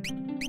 Good.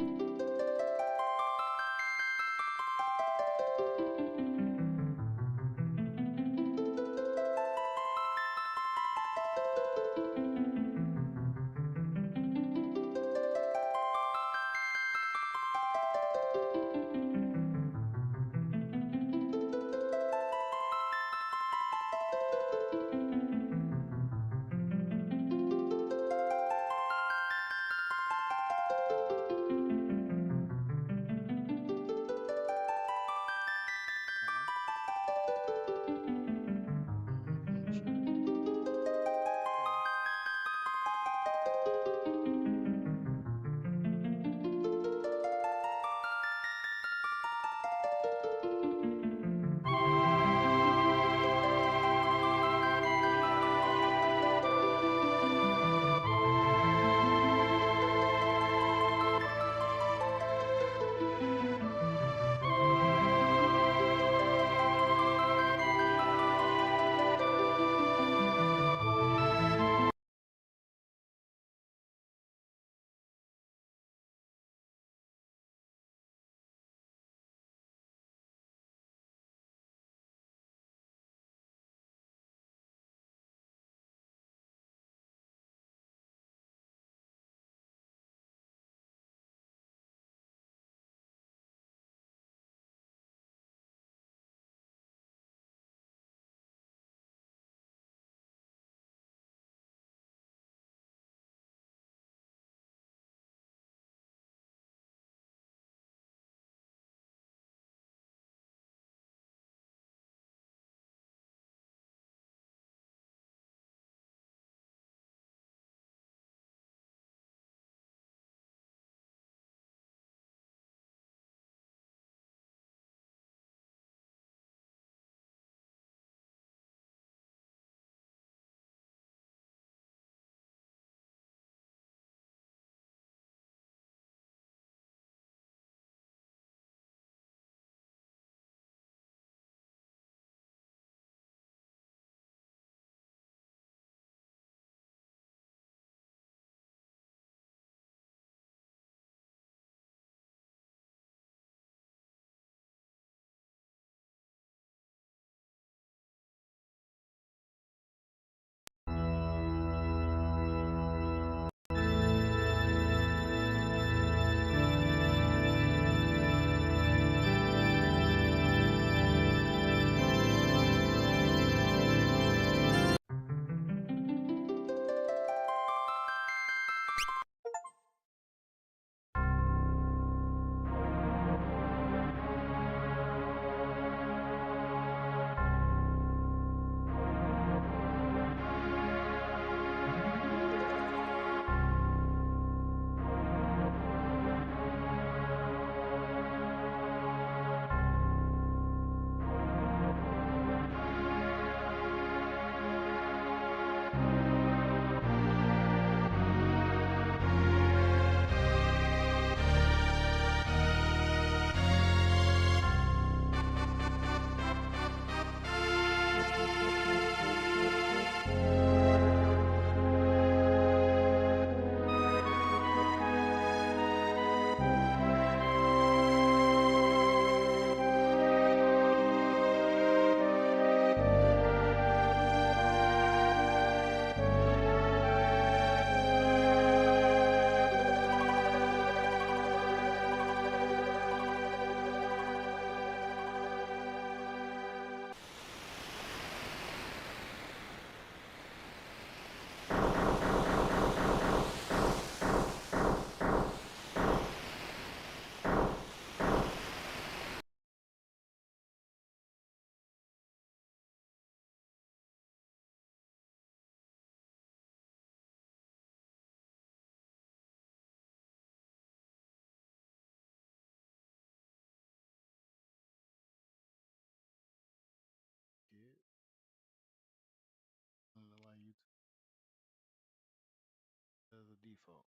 I don't know why you as a default.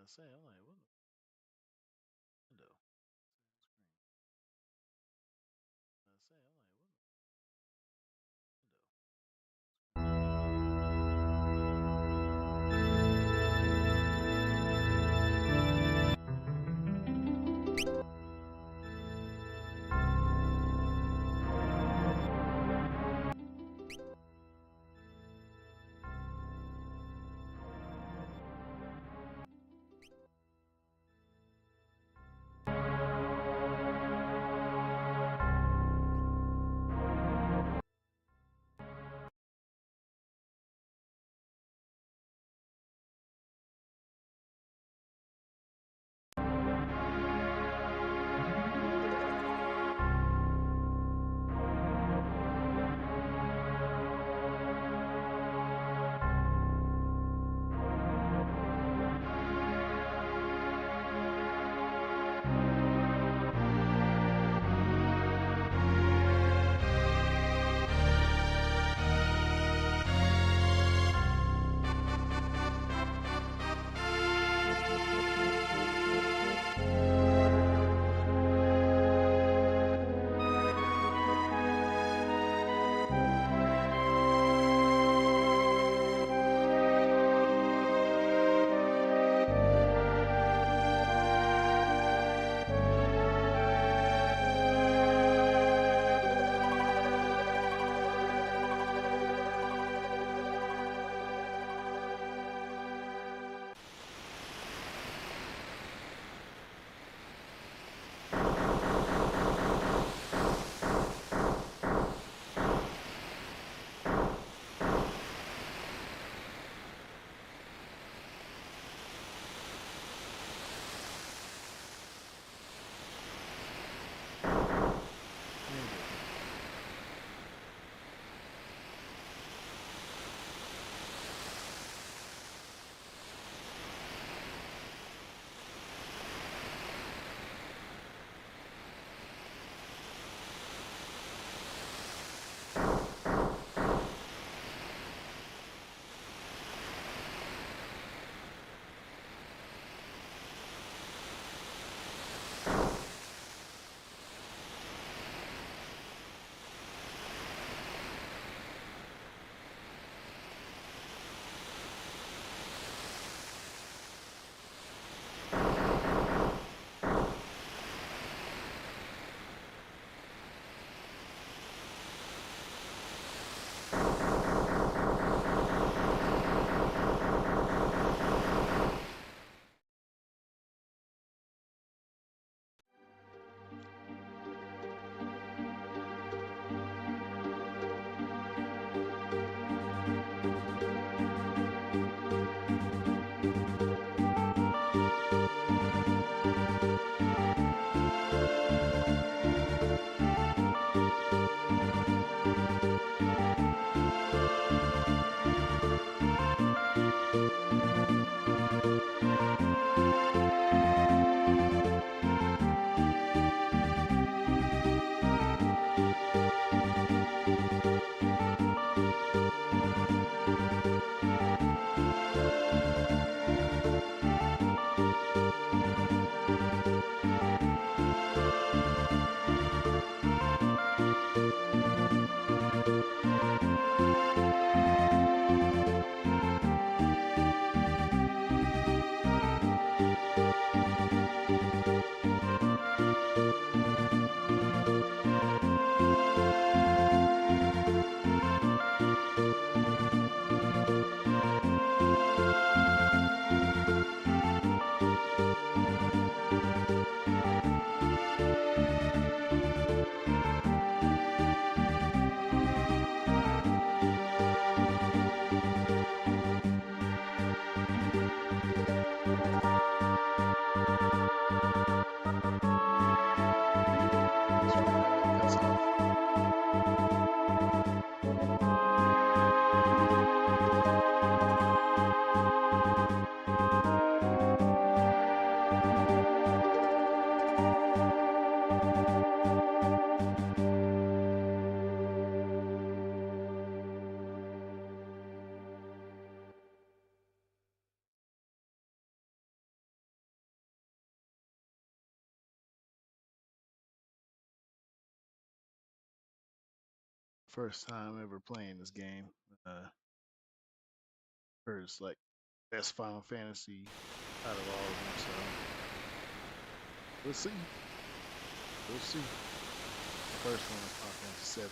I say, I'm like, what window? Screen. I say, I'm like, what window? That's where it cuts off. first time ever playing this game. First, like, best Final Fantasy out of all of them. So we'll see. We'll see. The first one was Final Fantasy 7.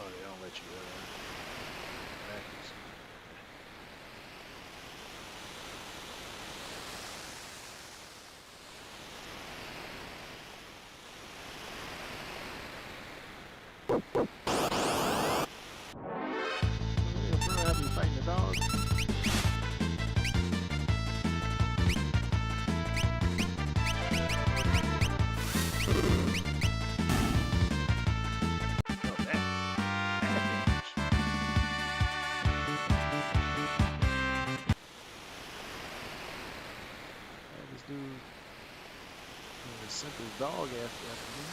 Oh, they don't let you backwards. Yeah, bro, have you fighting the dog? This dude sent his dog after me.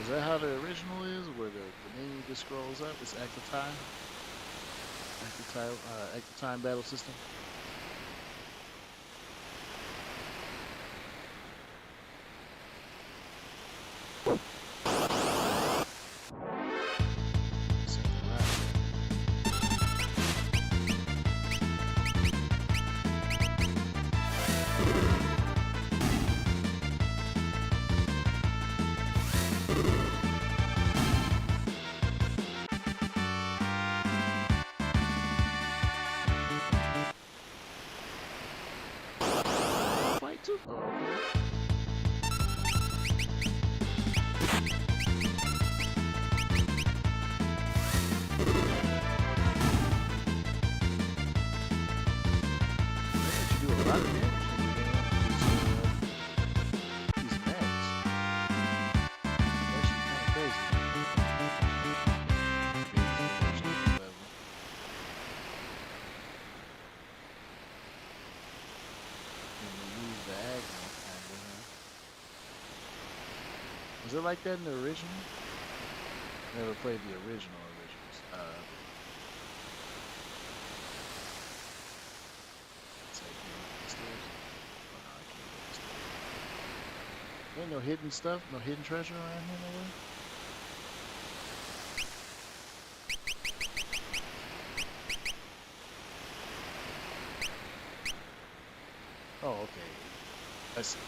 Is that how the original is, where the menu just scrolls up? It's active time battle system. Too? Oh, okay. You do a lot of damage these mags. Actually kind of crazy. Level. Use the aggro kind of, huh? Was it like that in the original? Never played the originals. Ain't no hidden stuff, no hidden treasure around here nowhere? Oh, okay. I see.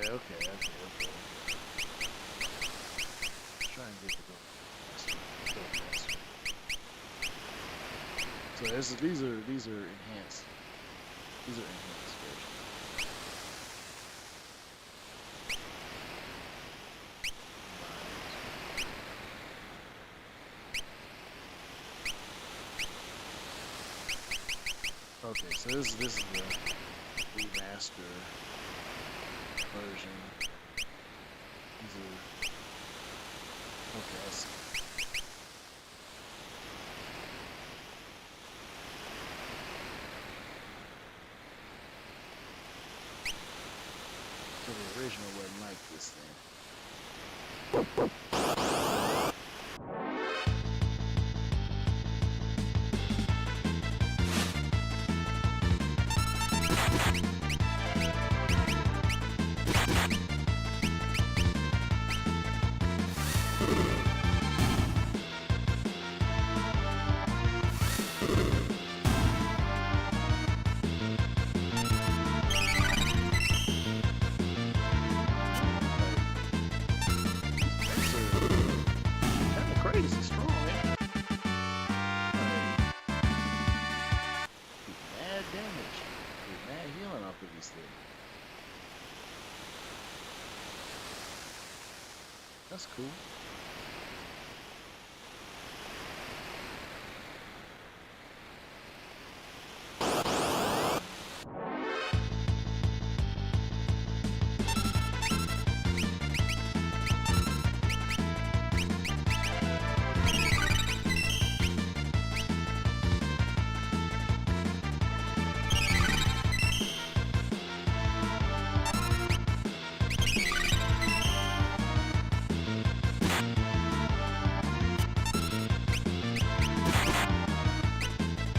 Okay. Try and get to go faster. So these are enhanced. These are enhanced versions. Okay, so this is the remaster version. These are okay. I see. So the original wasn't like this thing. Cool.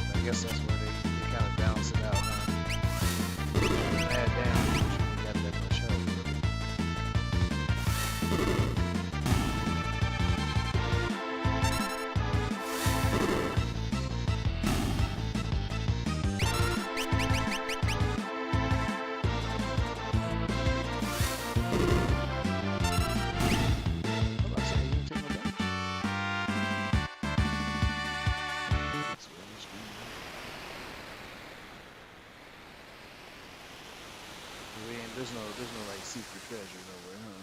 I guess that's where they kind of balance it out, huh? Add down, which ain't got that much help, really. What about I say? You didn't take no damage? That's what it's doing. There's no like secret treasure nowhere, huh?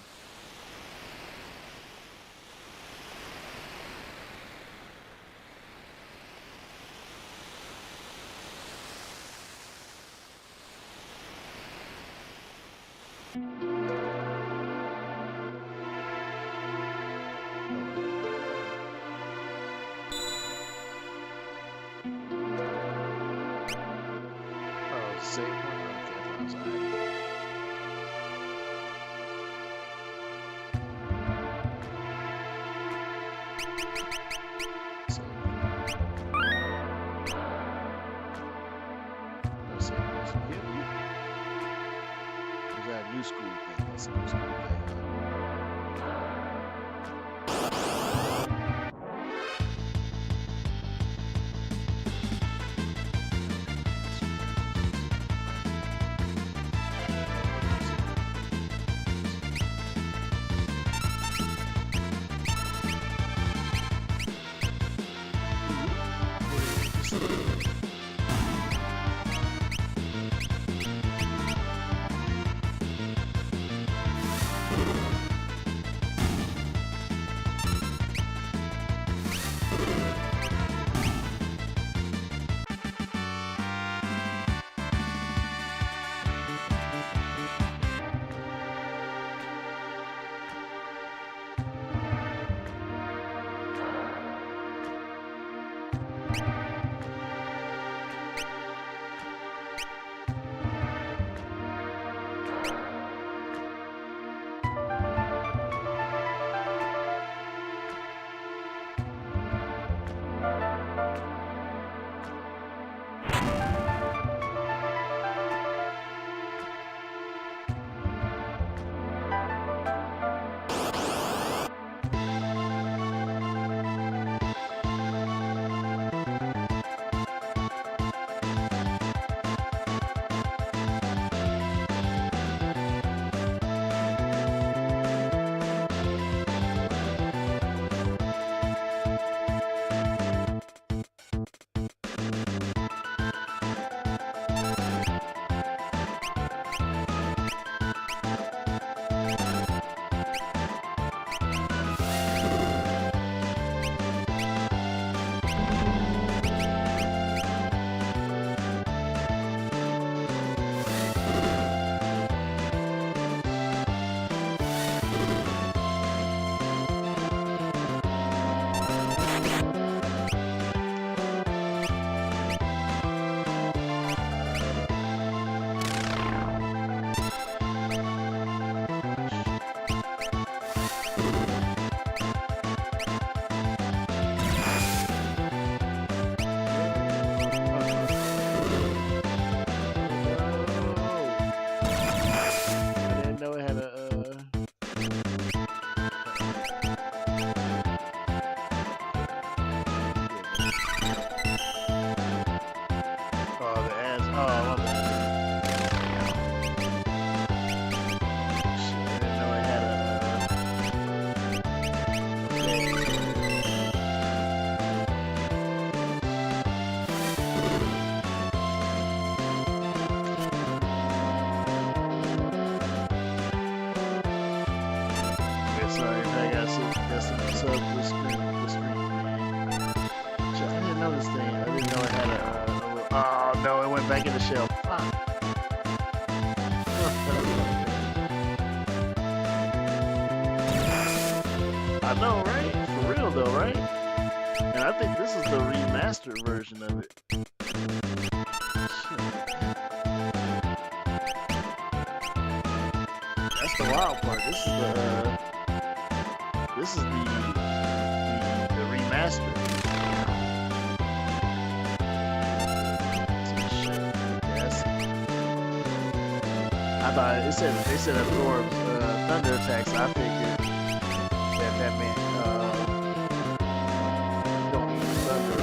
Oh, save one? Okay, I thought it was alright. Save. No save was here. Is that a new school thing? That's a new school thing, huh? went back in the shell. I know, right? For real though, right? And I think this is the remastered version of it. That's the wild part. This is the remaster. I thought they said absorbs thunder attacks. I figured that meant don't use thunder.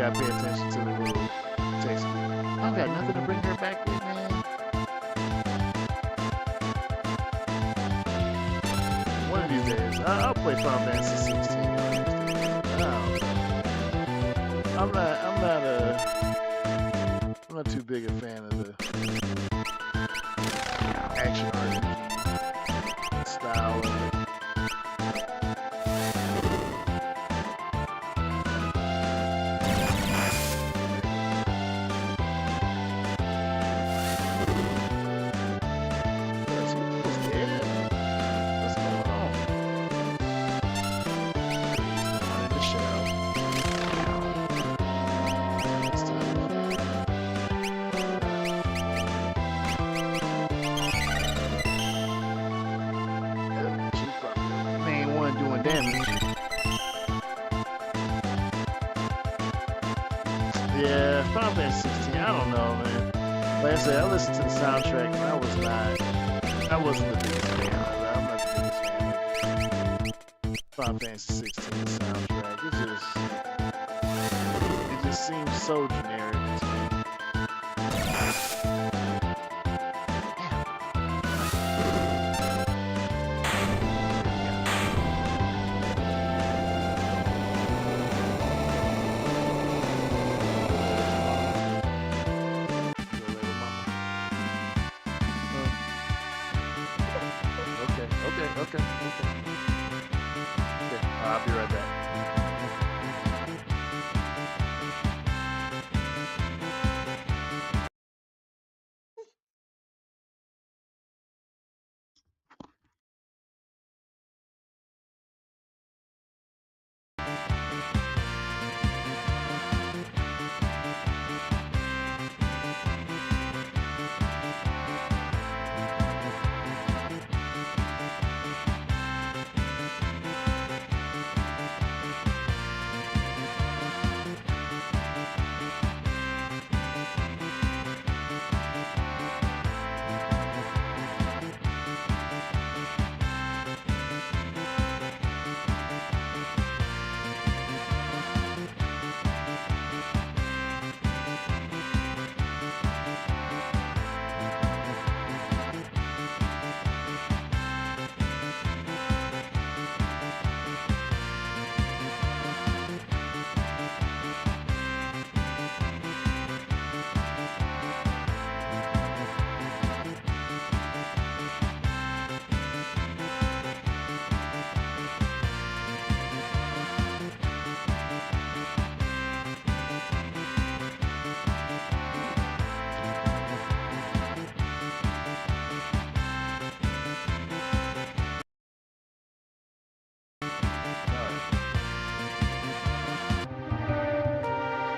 Pay attention to the little text. I got nothing to bring her back with, man. One of these days, I'll play Final Fantasy 16. I'm not too big a fan of the action RPG style of it. Yeah, Final Fantasy 16, I don't know, man. Like I said, I listened to the soundtrack and I wasn't the biggest fan of it. I'm not the biggest fan of Final Fantasy 16 soundtrack. It just seems so generic to me. Okay. I'll be right back.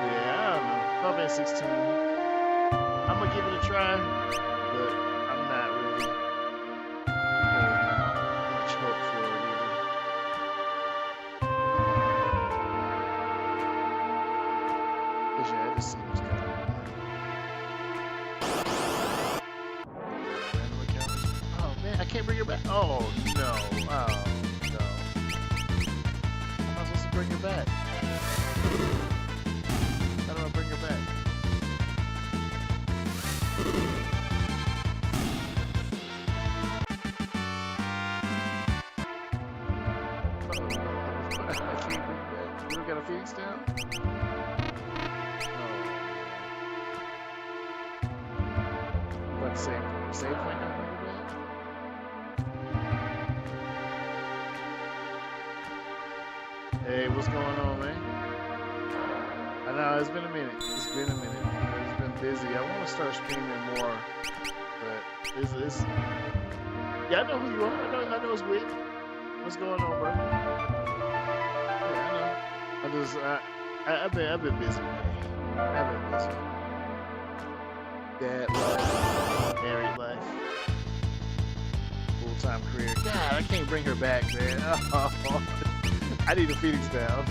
Yeah, I don't know. Final Fantasy 16. I'm gonna give it a try. 'Cause, yeah, this seems kind of random encounters. Oh man, I can't bring her back. Oh no. Oh no. How am I supposed to bring her back? How do I bring her back? I can't bring her back. You ever got a Phoenix down? Oh, about the same point now, bring her back? Hey, what's going on, man? I know it's been a minute. It's been a minute. It's been busy. I want to start streaming more, but it's yeah, I know who you are. I know it's weird. What's going on, bro? Yeah, I know. I've been busy, man. I've been busy. Dad life, married life, full-time career. God, I can't bring her back, man. Oh, I need a Phoenix down.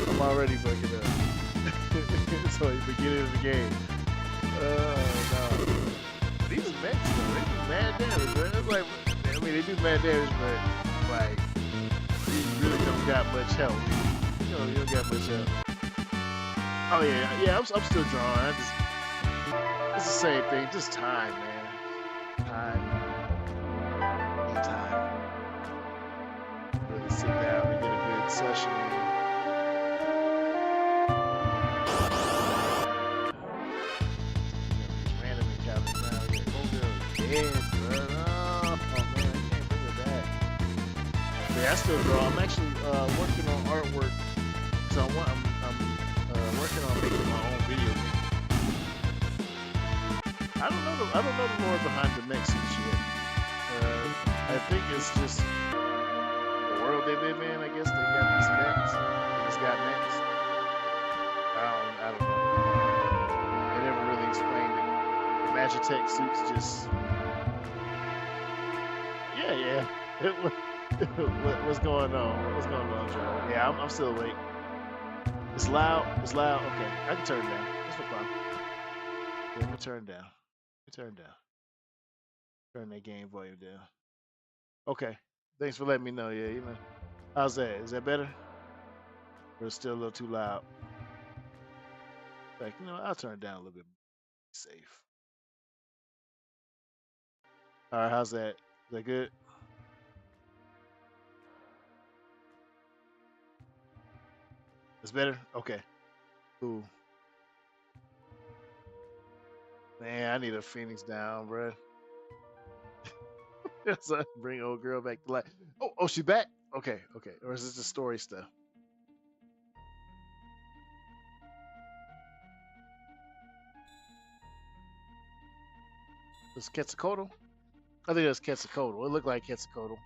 I'm already fucking up. So at the beginning of the game. No. These mechs though, they do mad damage, man. It's like, I mean, they do mad damage, but like, you really don't got much health. You don't got much health. Oh yeah, I'm still drawing. It's the same thing, just time, man. Time. Need time. Really sit down and get a good session in. Random encounters now. Yeah, oh girl, dead, bro. Oh man, I can't bring her back. Yeah, I still draw. I'm actually working on artwork. So I'm working on making my own video game. I don't know the lore behind the mech suits yet. I think it's just the world they live in. I guess they got these mechs. They just got mechs. I don't know. They never really explained it. The Magitech suits just yeah. What's going on? What's going on, Joe? Yeah, I'm still awake. It's loud. It's loud. Okay, I can turn it down. That's no problem. Yeah, let me turn it down. Turn down. Turn that game volume down. Okay. Thanks for letting me know. Yeah, you know. How's that? Is that better? Or it's still a little too loud? Like, I'll turn it down a little bit more. Safe. All right, how's that? Is that good? It's better? Okay. Cool. Man, I need a Phoenix down, bro. So bring old girl back to life. Oh, she's back? Okay. Or is this the story stuff? It's Quetzalcoatl? I think it's Quetzalcoatl. It looked like Quetzalcoatl.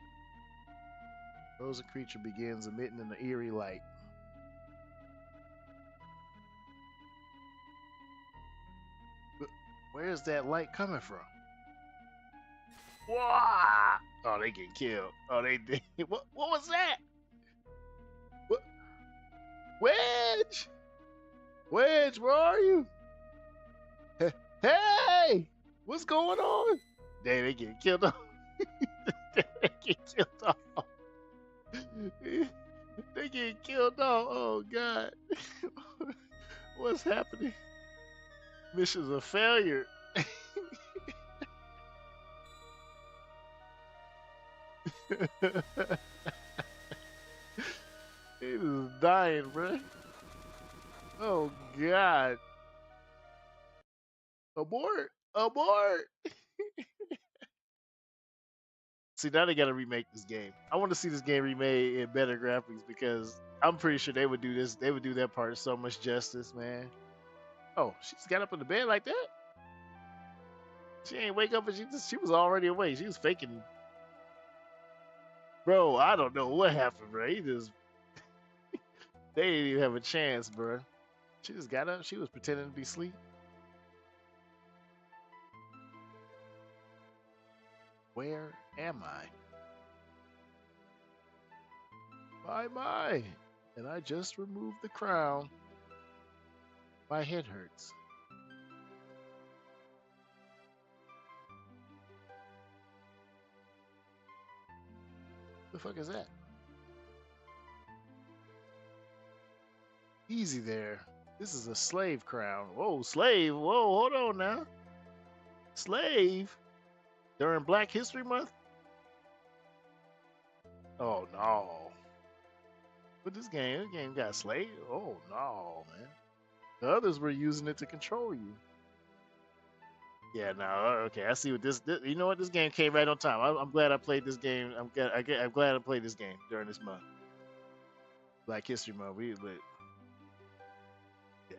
Frozen creature begins emitting an eerie light. Where's that light coming from? Wah! Oh, they get killed. Oh, they did. What was that? What? Wedge! Wedge, where are you? Hey! What's going on? Damn, they get killed off. They get killed off. They get killed off. Oh, God. What's happening? Mission's a failure. He is dying, bro. Oh, God. Abort! Abort! See, now they gotta remake this game. I want to see this game remade in better graphics because I'm pretty sure they would do this. They would do that part so much justice, man. Oh, she just got up in the bed like that? She ain't wake up and she was already awake. She was faking. Bro, I don't know what happened, bro. They didn't even have a chance, bro. She just got up. She was pretending to be asleep. Where am I? My. And I just removed the crown. My head hurts. The fuck is that? Easy there. This is a slave crown. Whoa, slave. Whoa, hold on now. Slave? During Black History Month? Oh no. But this game got slave? Oh no, man. The others were using it to control you. Yeah, no, okay. I see what this. You know what? This game came right on time. I'm glad I played this game. I'm glad I played this game during this month, Black History Month. Yeah,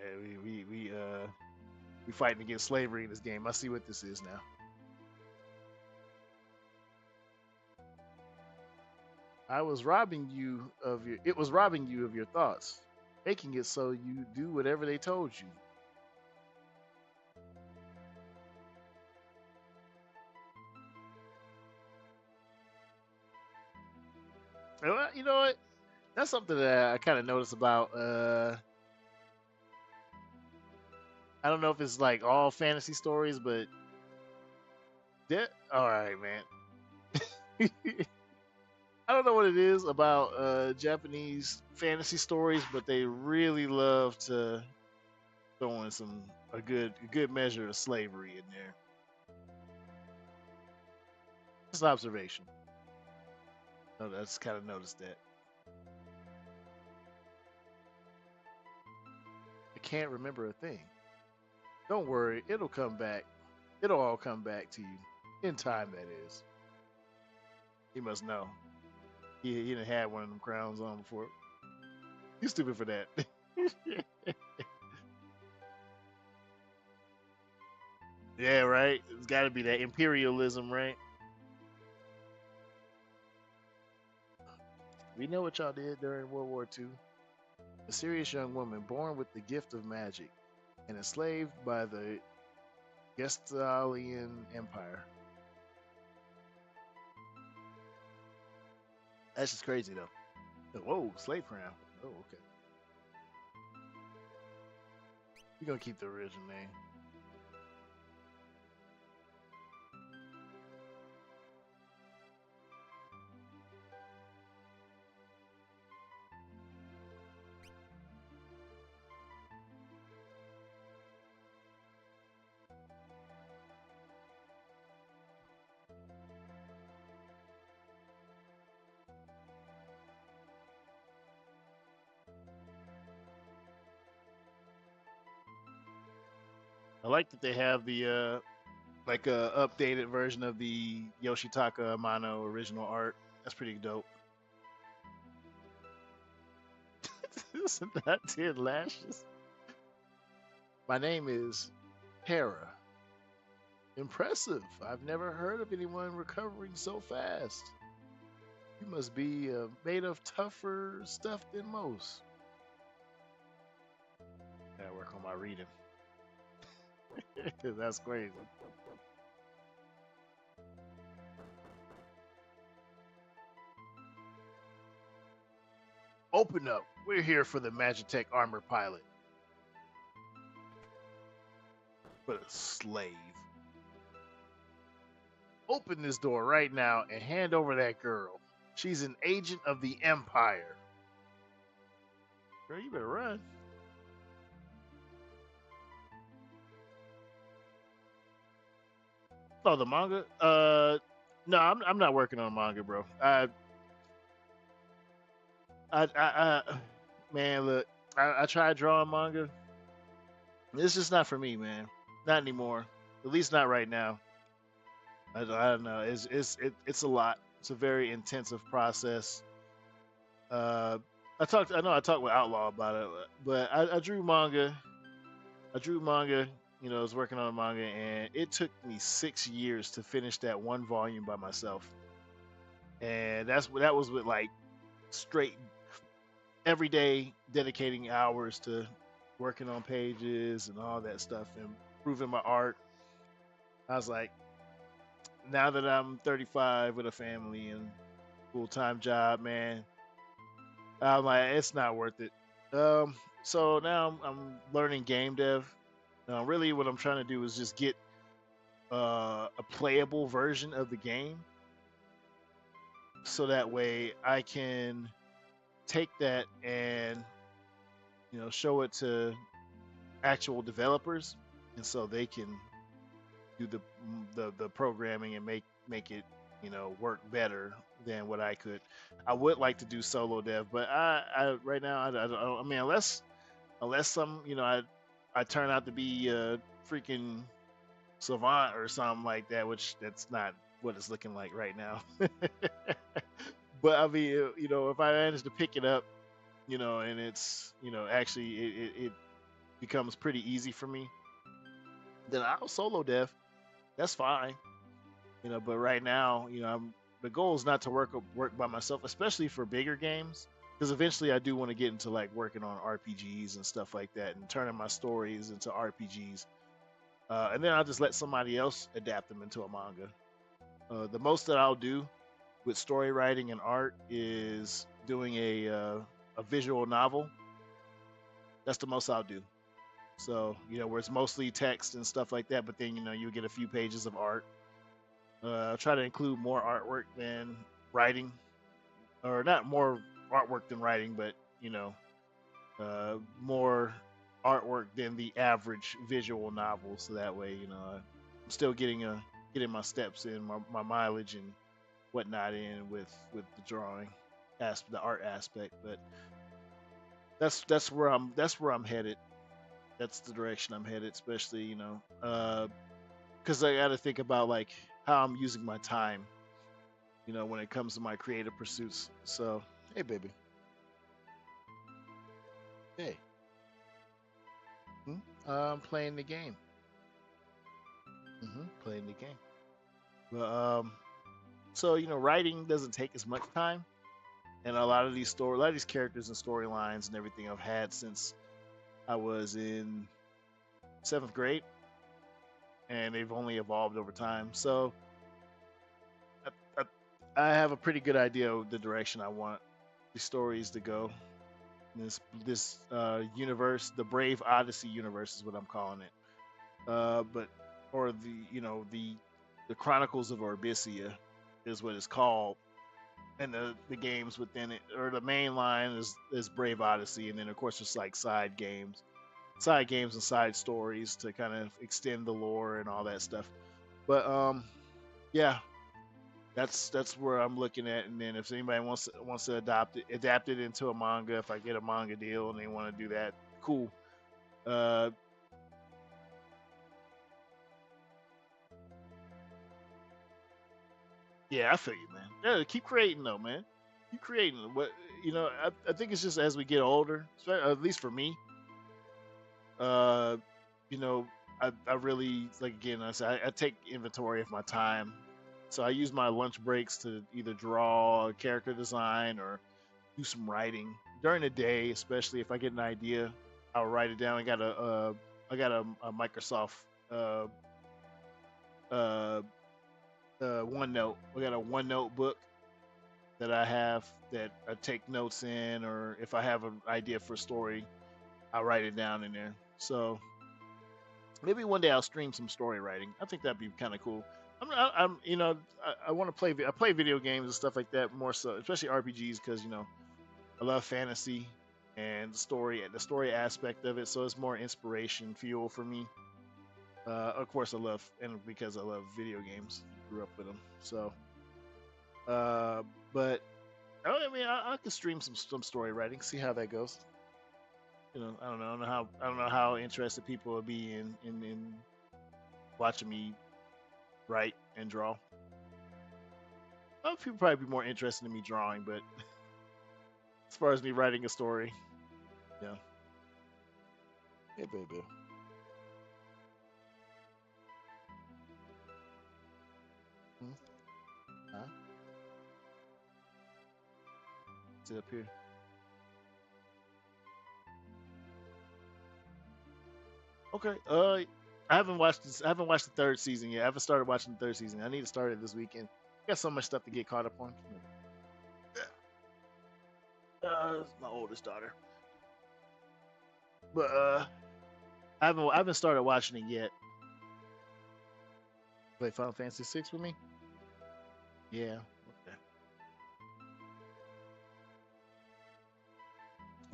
we fighting against slavery in this game. I see what this is now. I was robbing you of your. It was robbing you of your thoughts, making it so you do whatever they told you. Well, you know what? That's something that I kind of noticed about. I don't know if it's like all fantasy stories, but all right, man. I don't know what it is about Japanese fantasy stories, but they really love to throw in a good measure of slavery in there. Just an observation. I just kind of noticed that. I can't remember a thing. Don't worry, it'll come back. It'll all come back to you in time. That is. He must know. He didn't have one of them crowns on before. You stupid for that. Yeah, right. It's got to be that imperialism, right? We know what y'all did during World War II. A serious young woman born with the gift of magic and enslaved by the Gestalian Empire. That's just crazy, though. Whoa, slave crown. Oh, okay. We're going to keep the original name. I like that they have the like a updated version of the Yoshitaka Amano original art. That's pretty dope. This is not 10 lashes. My name is Hera. Impressive. I've never heard of anyone recovering so fast. You must be made of tougher stuff than most. Gotta work on my reading. That's crazy. Open up. We're here for the Magitech armor pilot. But a slave. Open this door right now and hand over that girl. She's an agent of the Empire. Girl, you better run. Oh, the manga? No, I'm not working on manga, bro. Man, look, I tried drawing manga. It's just not for me, man. Not anymore. At least not right now. I don't know. It's a lot. It's a very intensive process. Uh, I know I talked with Outlaw about it, but I drew manga. I drew manga. You know, I was working on a manga, and it took me 6 years to finish that one volume by myself. And that was with like straight every day dedicating hours to working on pages and all that stuff and improving my art. I was like, now that I'm 35 with a family and full time job, man, I'm like, it's not worth it. So now I'm learning game dev. Really, what I'm trying to do is just get a playable version of the game, so that way I can take that and show it to actual developers, and so they can do the programming and make it work better than what I could. I would like to do solo dev, but I right now I mean unless some I turn out to be a freaking savant or something like that, which that's not what it's looking like right now. But I mean, if I manage to pick it up, and it's actually it becomes pretty easy for me, then I'll solo dev. That's fine. But right now, the goal is not to work by myself, especially for bigger games, because eventually I do want to get into like working on RPGs and stuff like that, and turning my stories into RPGs, and then I'll just let somebody else adapt them into a manga. The most that I'll do with story writing and art is doing a visual novel. That's the most I'll do. So where it's mostly text and stuff like that, but then you get a few pages of art. I'll try to include more artwork than writing, or not more artwork than writing, but more artwork than the average visual novel. So that way, I'm still getting my steps in, my mileage and whatnot in with the drawing, the art aspect. But that's where I'm headed. That's the direction I'm headed, especially because I got to think about like how I'm using my time, when it comes to my creative pursuits. So, hey, baby, hey, I'm playing the game. Playing the game. But so writing doesn't take as much time, and a lot of these characters and storylines and everything I've had since I was in seventh grade, and they've only evolved over time. So I, I have a pretty good idea of the direction I want the stories to go. This universe, the Brave Odyssey universe, is what I'm calling it. But or the Chronicles of Orbicia is what it's called, and the games within it, or the main line is Brave Odyssey, and then of course there's like side games and side stories to kind of extend the lore and all that stuff. But yeah, that's where I'm looking at. And then if anybody wants to adapt it into a manga, if I get a manga deal and they want to do that, cool. Uh, yeah, I feel you, man. Yeah, keep creating though, man. Keep creating. What I think it's just as we get older, at least for me, uh, you know, I really like again. I take inventory of my time, so I use my lunch breaks to either draw character design or do some writing during the day, especially if I get an idea. I'll write it down. I got a Microsoft uh, uh, OneNote. I got a OneNote book that I have that I take notes in, or if I have an idea for a story, I write it down in there. So maybe one day I'll stream some story writing. I think that'd be kind of cool. I'm I want to play. I play video games and stuff like that more so, especially RPGs, because I love fantasy and the story aspect of it. So it's more inspiration fuel for me. Of course, because I love video games, grew up with them. So, uh, but I mean, I could stream some story writing, see how that goes. I don't know how interested people will be in watching me write and draw. People probably be more interested in me drawing, but as far as me writing a story, yeah. Hey, baby. Hmm? Huh? Sit up here. Okay. I haven't watched the third season yet. I haven't started watching the third season. I need to start it this weekend. Got so much stuff to get caught up on. It's my oldest daughter. But I haven't started watching it yet. Play Final Fantasy 6 with me? Yeah. Okay.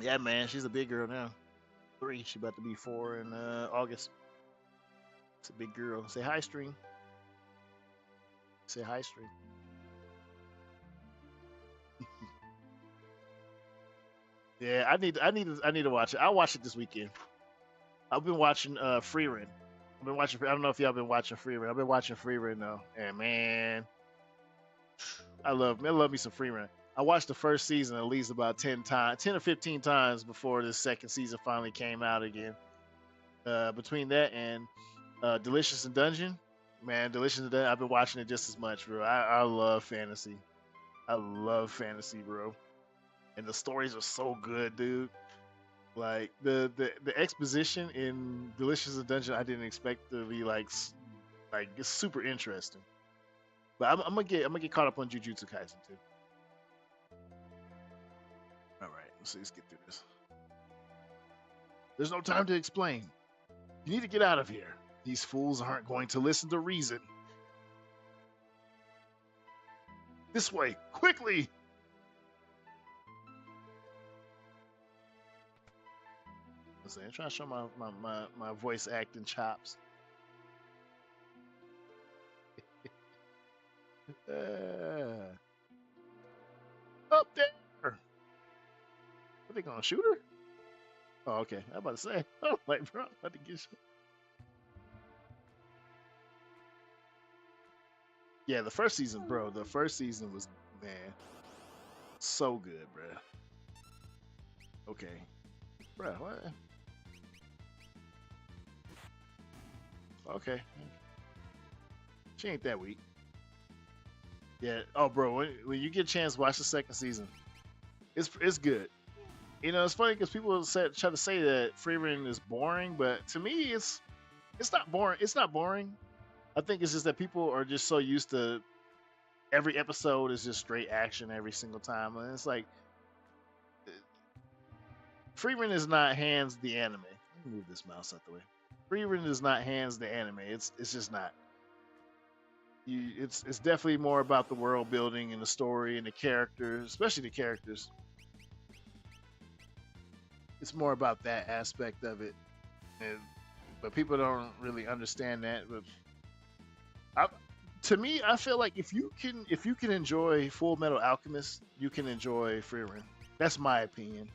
Yeah, man, she's a big girl now. 3. She about to be 4 in August. It's a big girl. Say hi, Stream. Say hi, Stream. Yeah, I need to watch it. I'll watch it this weekend. I've been watching Free Run. I've been watching. I don't know if y'all been watching Free Run. I've been watching Free Run though, and man, I love me some Free Run. I watched the first season at least about 10 or 15 times before the second season finally came out again. Between that and Delicious in Dungeon, man, Delicious in Dungeon, I've been watching it just as much, bro. I love fantasy. I love fantasy, bro. And the stories are so good, dude. Like the exposition in Delicious in Dungeon, I didn't expect to be like it's super interesting. But I'm gonna get caught up on Jujutsu Kaisen too. All right, let's get through this. There's no time to explain. You need to get out of here. These fools aren't going to listen to reason. This way, quickly! I'm trying to show my voice acting chops. Up there! Are they gonna shoot her? Oh, okay. I'm about to say. I'm like, bro, I'm about to get shot. Yeah, the first season, bro. The first season was, man, so good, bro. Okay. Bro, what? Okay. She ain't that weak. Yeah. Oh, bro, when you get a chance, watch the second season. It's good. You know, it's funny because people try to say that Free Reign is boring, but to me, it's not boring. It's not boring. I think it's just that people are just so used to every episode is just straight action every single time, and it's like Free Reign is not hands the anime. Let me move this mouse out the way. Free Reign is not hands the anime. It's just not. It's definitely more about the world building and the story and the characters, especially the characters. It's more about that aspect of it, but people don't really understand that. But to me, I feel like if you can enjoy Full Metal Alchemist, you can enjoy Free Reign. That's my opinion,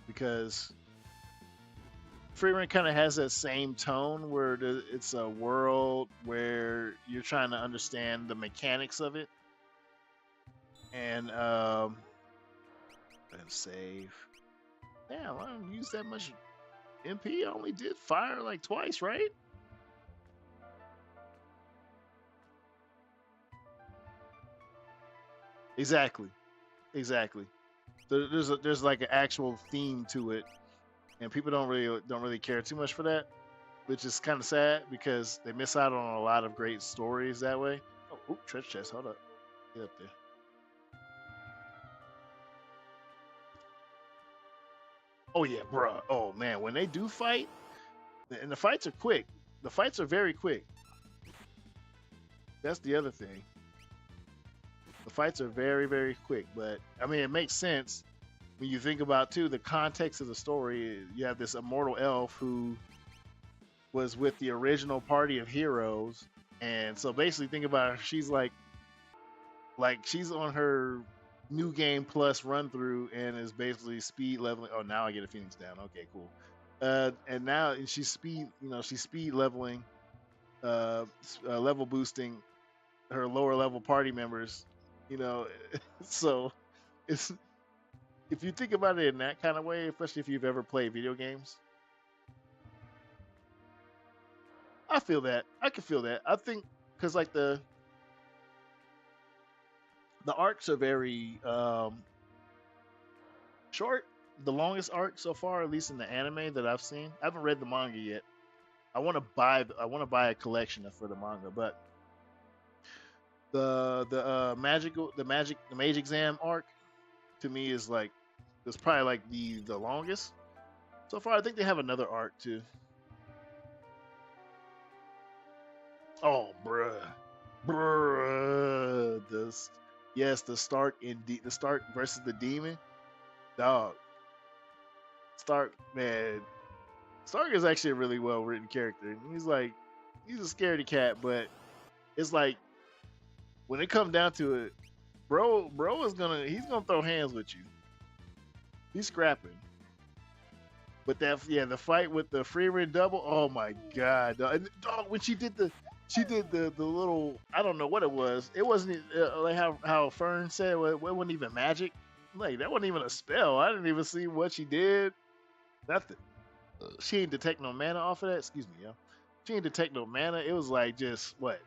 because Free Reign kind of has that same tone where it's a world where you're trying to understand the mechanics of it, and save. Damn, I didn't use that much MP. I only did fire like twice, right? Exactly. There's like an actual theme to it, and people don't really care too much for that, which is kind of sad because they miss out on a lot of great stories that way. Oh, treasure chest. Hold up. Get up there. Oh yeah, bruh. Oh man, when they do fight, and the fights are quick. The fights are very quick. That's the other thing. The fights are very, very quick, but I mean, it makes sense when you think about too the context of the story. You have this immortal elf who was with the original party of heroes, and so basically, think about her. She's like she's on her new game plus run through and is basically speed leveling. Oh, now I get a Phoenix down. Okay, cool. And now she's speed leveling, level boosting her lower level party members. You know, so it's if you think about it in that kind of way, especially if you've ever played video games, I feel that. I can feel that. I think because like the arcs are very short. The longest arc so far, at least in the anime that I've seen, I haven't read the manga yet. I want to buy a collection for the manga, but the mage exam arc to me is like it's probably like the longest. So far, I think they have another arc too. Oh, bruh. Yes, the Stark the Stark versus the Demon. Dog, Stark, man. Stark is actually a really well written character. He's a scaredy cat, but it's like when it comes down to it, bro he's gonna throw hands with you. He's scrapping. But the fight with the Freeman double, oh my god, dog. And, dog, when she did the little, I don't know what it was. It wasn't like how Fern said it wasn't even magic. Like that wasn't even a spell. I didn't even see what she did. Nothing. She ain't detect no mana off of that. Excuse me, yo. She ain't detect no mana. It was like just what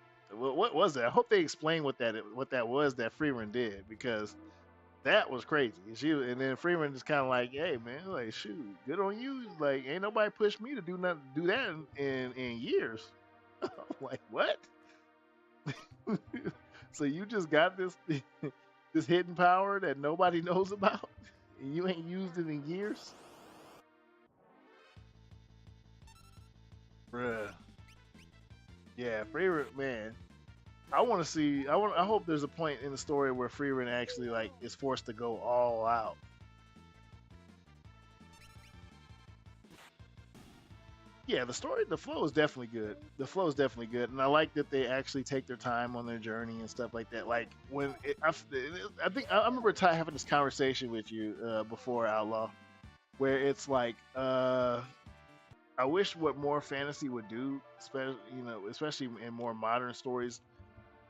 was that? I hope they explain what that was that Freeman did, because that was crazy. And then Freeman just kind of like, hey man, like shoot, good on you. Like ain't nobody pushed me to do that in years. I'm like what? So you just got this this hidden power that nobody knows about, and you ain't used it in years, bruh. Yeah, Freeman, man. I want to see. I hope there's a point in the story where Freeman actually like is forced to go all out. Yeah, the flow is definitely good. The flow is definitely good, and I like that they actually take their time on their journey and stuff like that. Like I think I remember having this conversation with you before Outlaw, where it's like I wish what more fantasy would do, especially in more modern stories,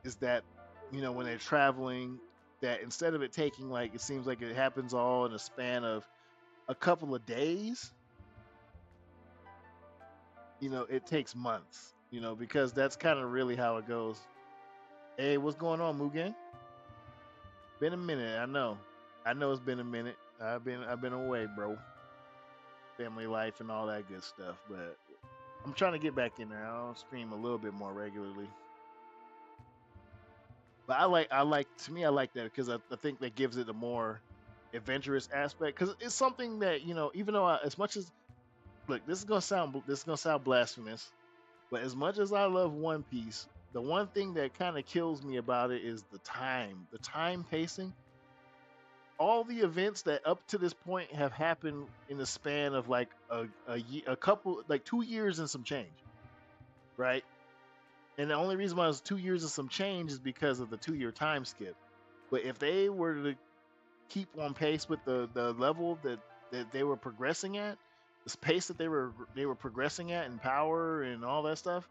is that when they're traveling, that instead of it taking like it seems like it happens all in a span of a couple of days, it takes months, because that's kind of really how it goes. Hey, what's going on, Mugen? Been a minute, I know. I know it's been a minute. I've been away, bro. Family life and all that good stuff, but I'm trying to get back in there. I'll stream a little bit more regularly. But I like that because I think that gives it a more adventurous aspect, because it's something that even though as much as look, this is gonna sound blasphemous, but as much as I love One Piece, the one thing that kind of kills me about it is the time pacing. All the events that up to this point have happened in the span of like a couple, like 2 years and some change, right? And the only reason why it's 2 years and some change is because of the 2 year time skip. But if they were to keep on pace with the level that they were progressing at, the pace that they were progressing at in power and all that stuff,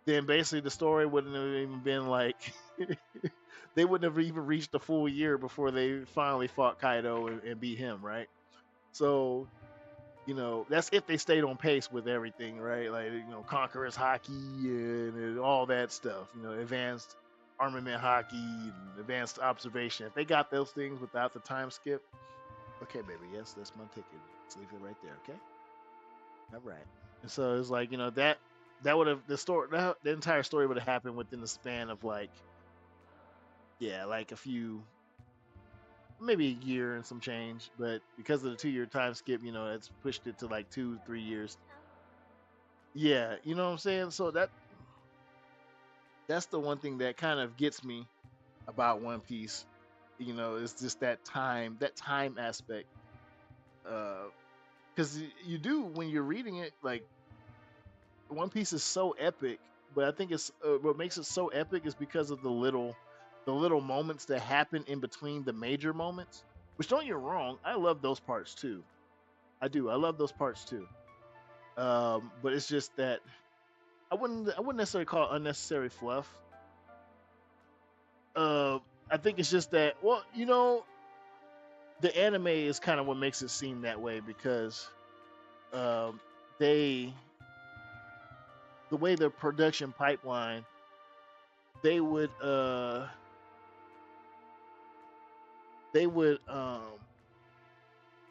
then basically the story wouldn't have even been like they wouldn't have even reached a full year before they finally fought Kaido and beat him, right? So that's if they stayed on pace with everything, right? Like conquerors hockey and all that stuff, advanced armament hockey and advanced observation. If they got those things without the time skip, okay, baby, yes, that's my ticket. Let's leave it right there, okay? All right. And so it's like that would have the entire story would have happened within the span of like like a few, maybe a year and some change, but because of the 2 year time skip, it's pushed it to like 2 3 years. Yeah, you know what I'm saying. So that's the one thing that kind of gets me about One Piece. It's just that time aspect. Because you do when you're reading it, like One Piece is so epic, but I think it's what makes it so epic is because of the little moments that happen in between the major moments. Which don't get me wrong, I love those parts too. I do. I love those parts too. But it's just that I wouldn't necessarily call it unnecessary fluff. Uh, I think it's just that the anime is kind of what makes it seem that way because um, they the way the production pipeline they would uh they would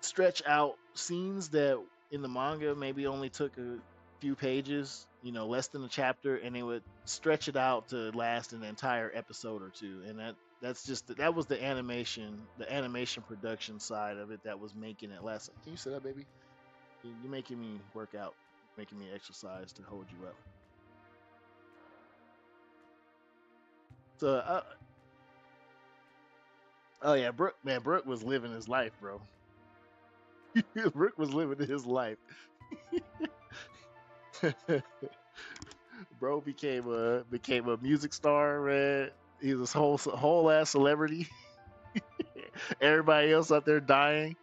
stretch out scenes that in the manga maybe only took a few pages, less than a chapter, and they would stretch it out to last an entire episode or two. And that was the animation production side of it that was making it last. Can you say that, baby? You're making me work out, making me exercise to hold you up. So, oh yeah, Brooke, man, Brooke was living his life, bro. Brooke was living his life. Bro became a music star, man. He was a whole ass celebrity. Everybody else out there dying.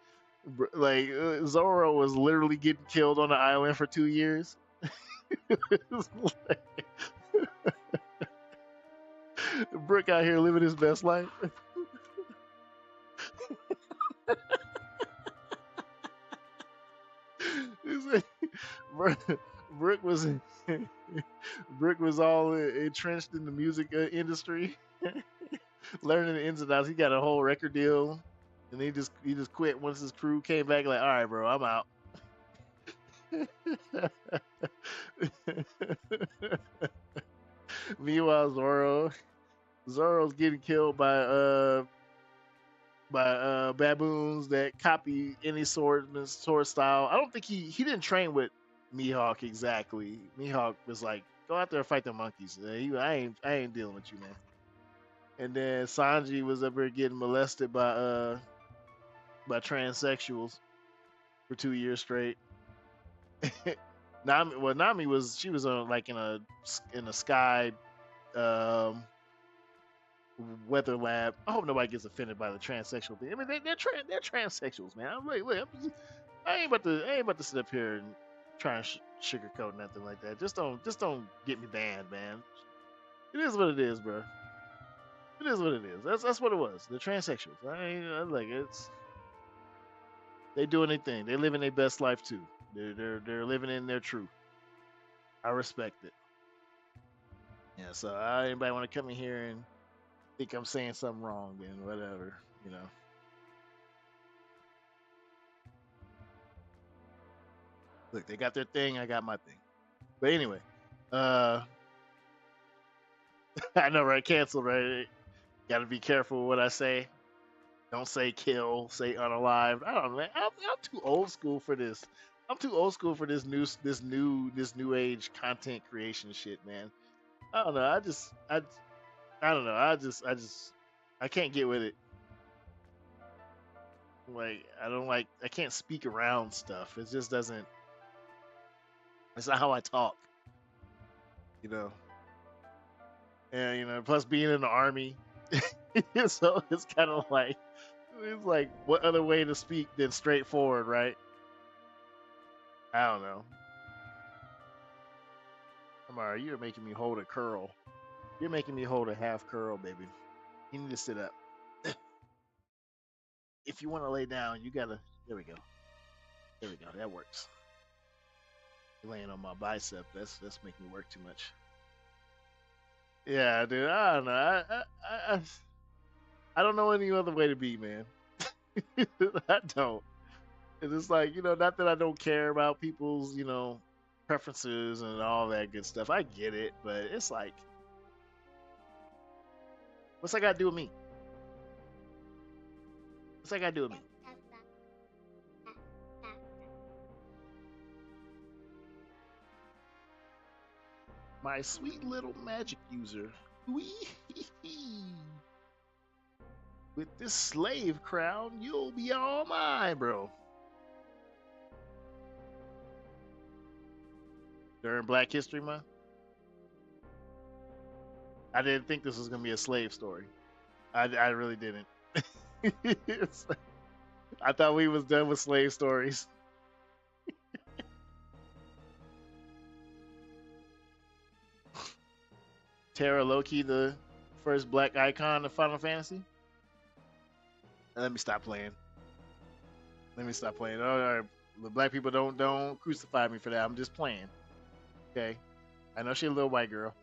Like Zorro was literally getting killed on the island for 2 years. Brooke out here living his best life. Brooke was Brooke was all entrenched in the music industry, learning the ins and outs. He got a whole record deal, and he just quit once his crew came back. Like, all right, bro, I'm out. Meanwhile, Zorro's getting killed by baboons that copy any sword style. I don't think he didn't train with Mihawk exactly. Mihawk was like, go out there and fight the monkeys. I ain't dealing with you, man. And then Sanji was up here getting molested by transsexuals for 2 years straight. Nami was on like in a sky um, weather lab. I hope nobody gets offended by the transsexual thing. I mean, they're transsexuals, man. I'm like, look, I ain't about to sit up here and try and sugarcoat nothing like that. Just don't get me banned, man. It is what it is, bro. It is what it is. That's what it was. The transsexuals. I like it's they doing their thing. They living their best life too. They're living in their truth. I respect it. Yeah. So anybody want to come in here and think I'm saying something wrong, then whatever. You know. Look, they got their thing. I got my thing. But anyway, uh, I know, right? Cancel, right? Got to be careful what I say. Don't say kill. Say unalive. I don't know, man. I'm too old school for this. I'm too old school for this new age content creation shit, man. I don't know. I don't know. I can't get with it. Like I don't like. I can't speak around stuff. It just doesn't. It's not how I talk. You know. And plus being in the army, so it's kind of like it's like what other way to speak than straightforward, right? I don't know. Amara, you're making me hold a curl. You're making me hold a half curl, baby. You need to sit up. If you want to lay down, you gotta. There we go. There we go. That works. You're laying on my bicep. That's making me work too much. Yeah, dude. I don't know. I don't know any other way to be, man. I don't. It's just like not that I don't care about people's preferences and all that good stuff. I get it, but it's like, what's that got to do with me? What's that got to do with me? My sweet little magic user. Wee. With this slave crown, you'll be all mine, bro. During Black History Month, I didn't think this was gonna be a slave story. I really didn't. I thought we was done with slave stories. Terra Loki, the first black icon of Final Fantasy. Let me stop playing. Let me stop playing. All right, the black people don't crucify me for that. I'm just playing. Okay, I know she's a little white girl.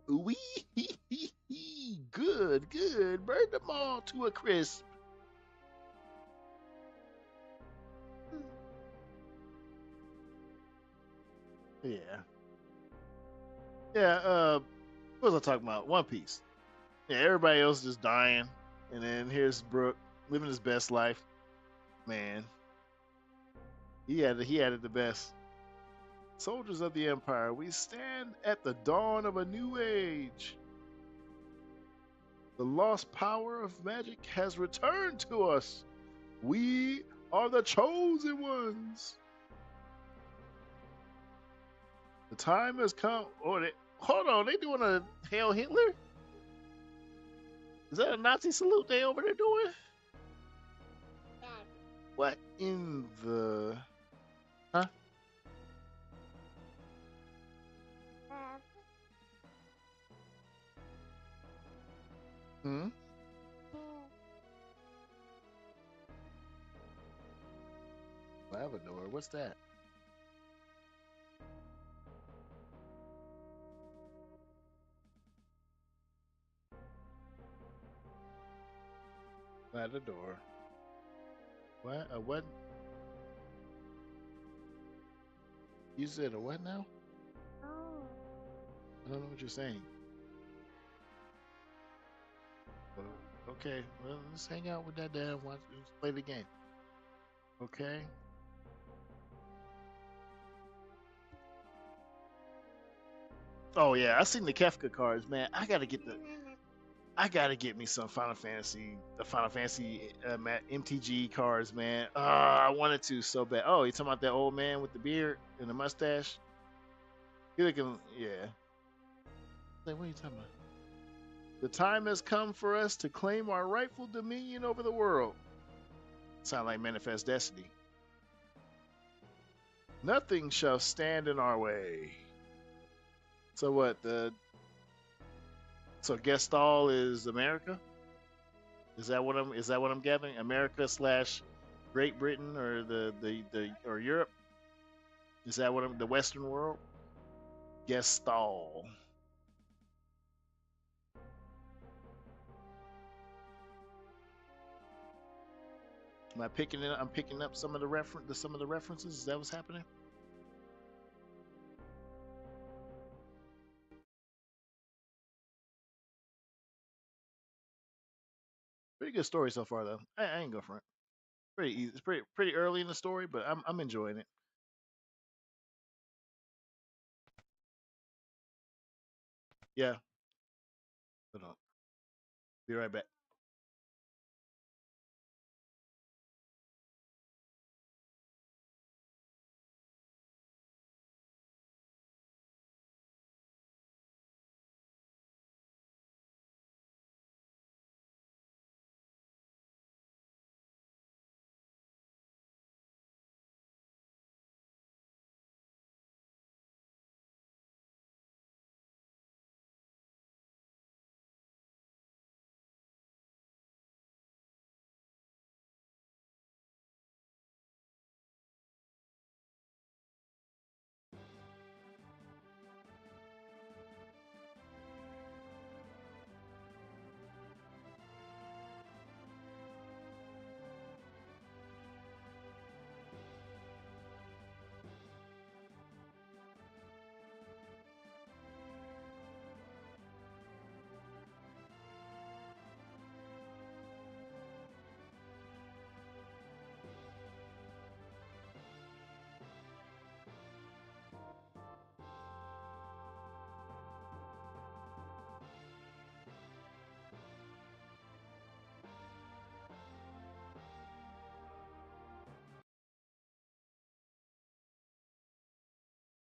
Wee, good. Burn them all to a crisp. Yeah. Yeah, What was I talking about? One Piece. Yeah, everybody else just dying, and then here's Brook living his best life. Man, he had it the best. Soldiers of the Empire, we stand at the dawn of a new age. The lost power of magic has returned to us. We are the chosen ones. The time has come. Oh, hold on, they doing a Hail Hitler? Is that a Nazi salute they over there doing? What in the... Huh? Hmm? Lavador, what's that? Lavador. What? A what? You said a what now? I don't know what you're saying. Okay, well, let's hang out with that dad and let's play the game. Okay? Oh yeah, I seen the Kefka cards, man. I gotta get me some the Final Fantasy MTG cards, man. I wanted to so bad. Oh, you talking about that old man with the beard and the mustache? He looking, yeah. Like, what are you talking about? The time has come for us to claim our rightful dominion over the world. Sound like Manifest Destiny. Nothing shall stand in our way. So what? So Gestalt is America? Is that what I'm gathering? America slash Great Britain or the or Europe? Is that what the Western world? Gestalt. Am I picking it? I'm picking up some of the references. Is that what's happening? Pretty good story so far, though. I ain't go for it. Pretty easy. It's pretty early in the story, but I'm enjoying it. Yeah. Hold on. Be right back.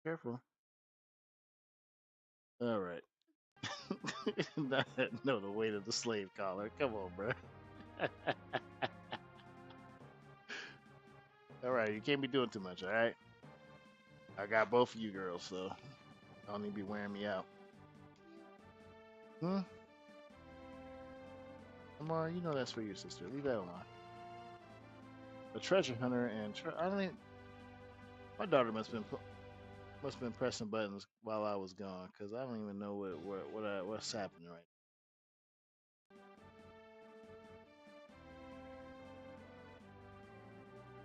Careful. All right. No, the weight of the slave collar. Come on, bro. All right, you can't be doing too much. All right. I got both of you girls, so don't need to be wearing me out. Hmm. Come on, you know that's for your sister. Leave that alone. A treasure hunter and I don't even. My daughter must have been pressing buttons while I was gone, cause I don't even know what's happening right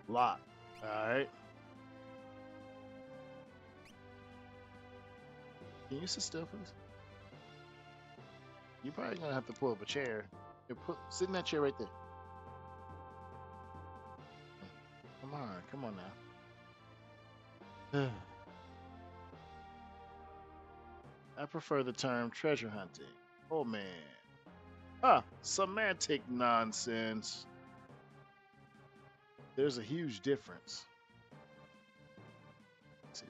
now. Lock. All right. Can you sit still, please? You're probably gonna have to pull up a chair. Here, sit in that chair right there. Come on now. I prefer the term treasure hunting. Oh man. Ah, semantic nonsense. There's a huge difference. Let's see.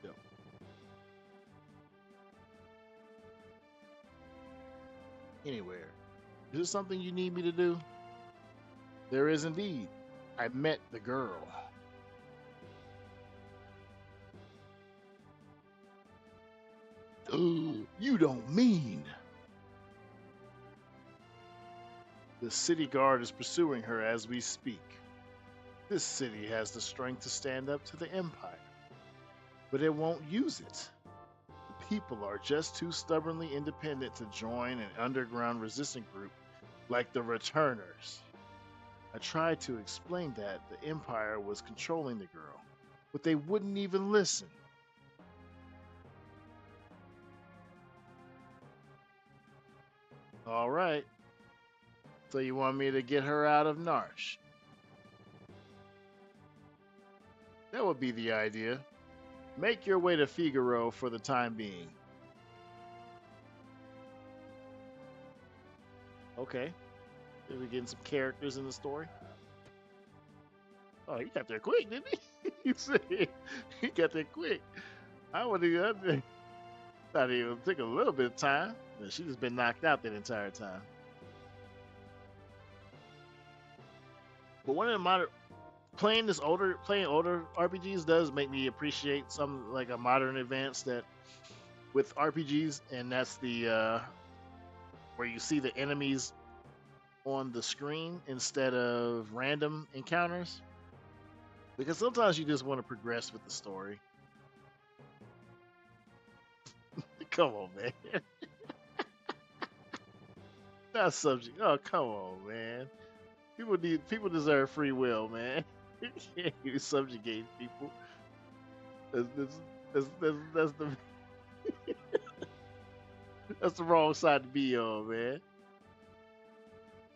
Yep. Anywhere. Is this something you need me to do? There is indeed. I met the girl. You don't mean. The city guard is pursuing her as we speak. This city has the strength to stand up to the Empire, but it won't use it. The people are just too stubbornly independent to join an underground resistance group like the Returners. I tried to explain that the Empire was controlling the girl, but they wouldn't even listen. All right. So you want me to get her out of Narsh? That would be the idea. Make your way to Figaro for the time being. Okay. Are we getting some characters in the story? Oh, he got there quick, didn't he? You see, he got there quick. I would have thought it would take a little bit of time. But she just been knocked out that entire time. But one of the modern playing older RPGs does make me appreciate some like a modern advance that with RPGs, and that's the where you see the enemies on the screen instead of random encounters. Because sometimes you just want to progress with the story. Come on, man. Not subject. Oh, come on, man. People deserve free will, man. You can't subjugate people. That's the that's the wrong side to be on, man.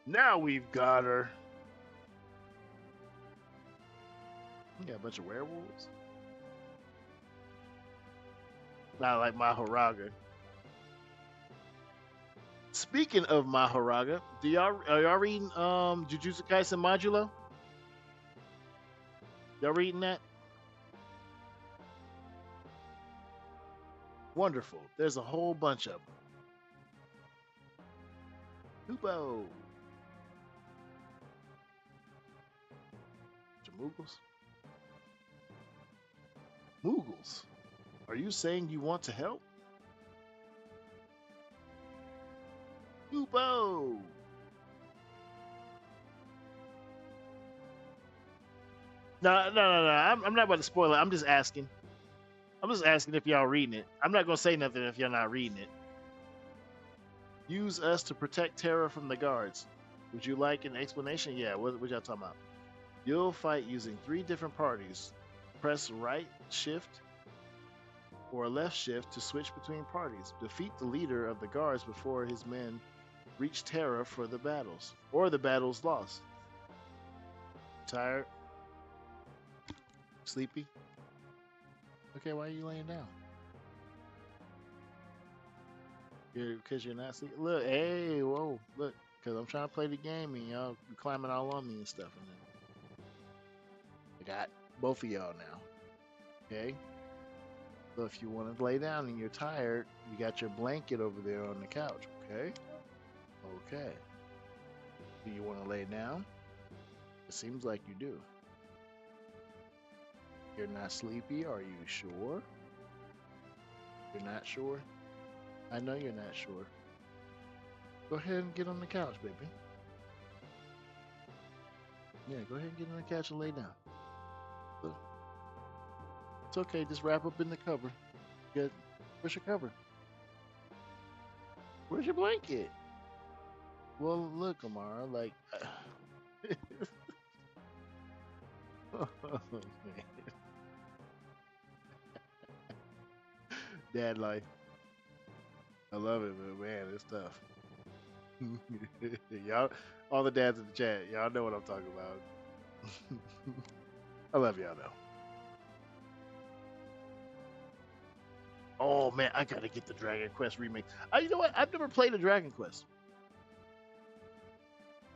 Now we've got her. You got a bunch of werewolves. Not like Mahoraga. Speaking of Mahoraga, are y'all reading Jujutsu Kaisen Modulo? Y'all reading that? Wonderful. There's a whole bunch of them. Hubo. Jamoogles? Moogles. Are you saying you want to help? Hubo. No. I'm not about to spoil it. I'm just asking. I'm just asking if y'all reading it. I'm not gonna say nothing if y'all not reading it. Use us to protect Terra from the guards. Would you like an explanation? Yeah, what y'all talking about? You'll fight using 3 different parties. Press right shift or left shift to switch between parties. Defeat the leader of the guards before his men reach Terra for the battles, or the battle's lost. Tired? Sleepy? Okay, why are you laying down? Because you're not sleeping. Look, hey, whoa, look, because I'm trying to play the game and y'all climbing all on me and stuff. And then I got both of y'all now. Okay? So if you want to lay down and you're tired, you got your blanket over there on the couch. Okay? Okay. Do you want to lay down? It seems like you do. You're not sleepy, are you sure? You're not sure? I know you're not sure. Go ahead and get on the couch, baby. Yeah, go ahead and get on the couch and lay down. Look. It's okay, just wrap up in the cover. Where's your cover? Where's your blanket? Well, look, Amara, like... oh, man. Dad life. I love it, but man, it's tough. Y'all, all the dads in the chat, y'all know what I'm talking about. I love y'all though. Oh man, I gotta get the Dragon Quest remake. You know what? I've never played a Dragon Quest.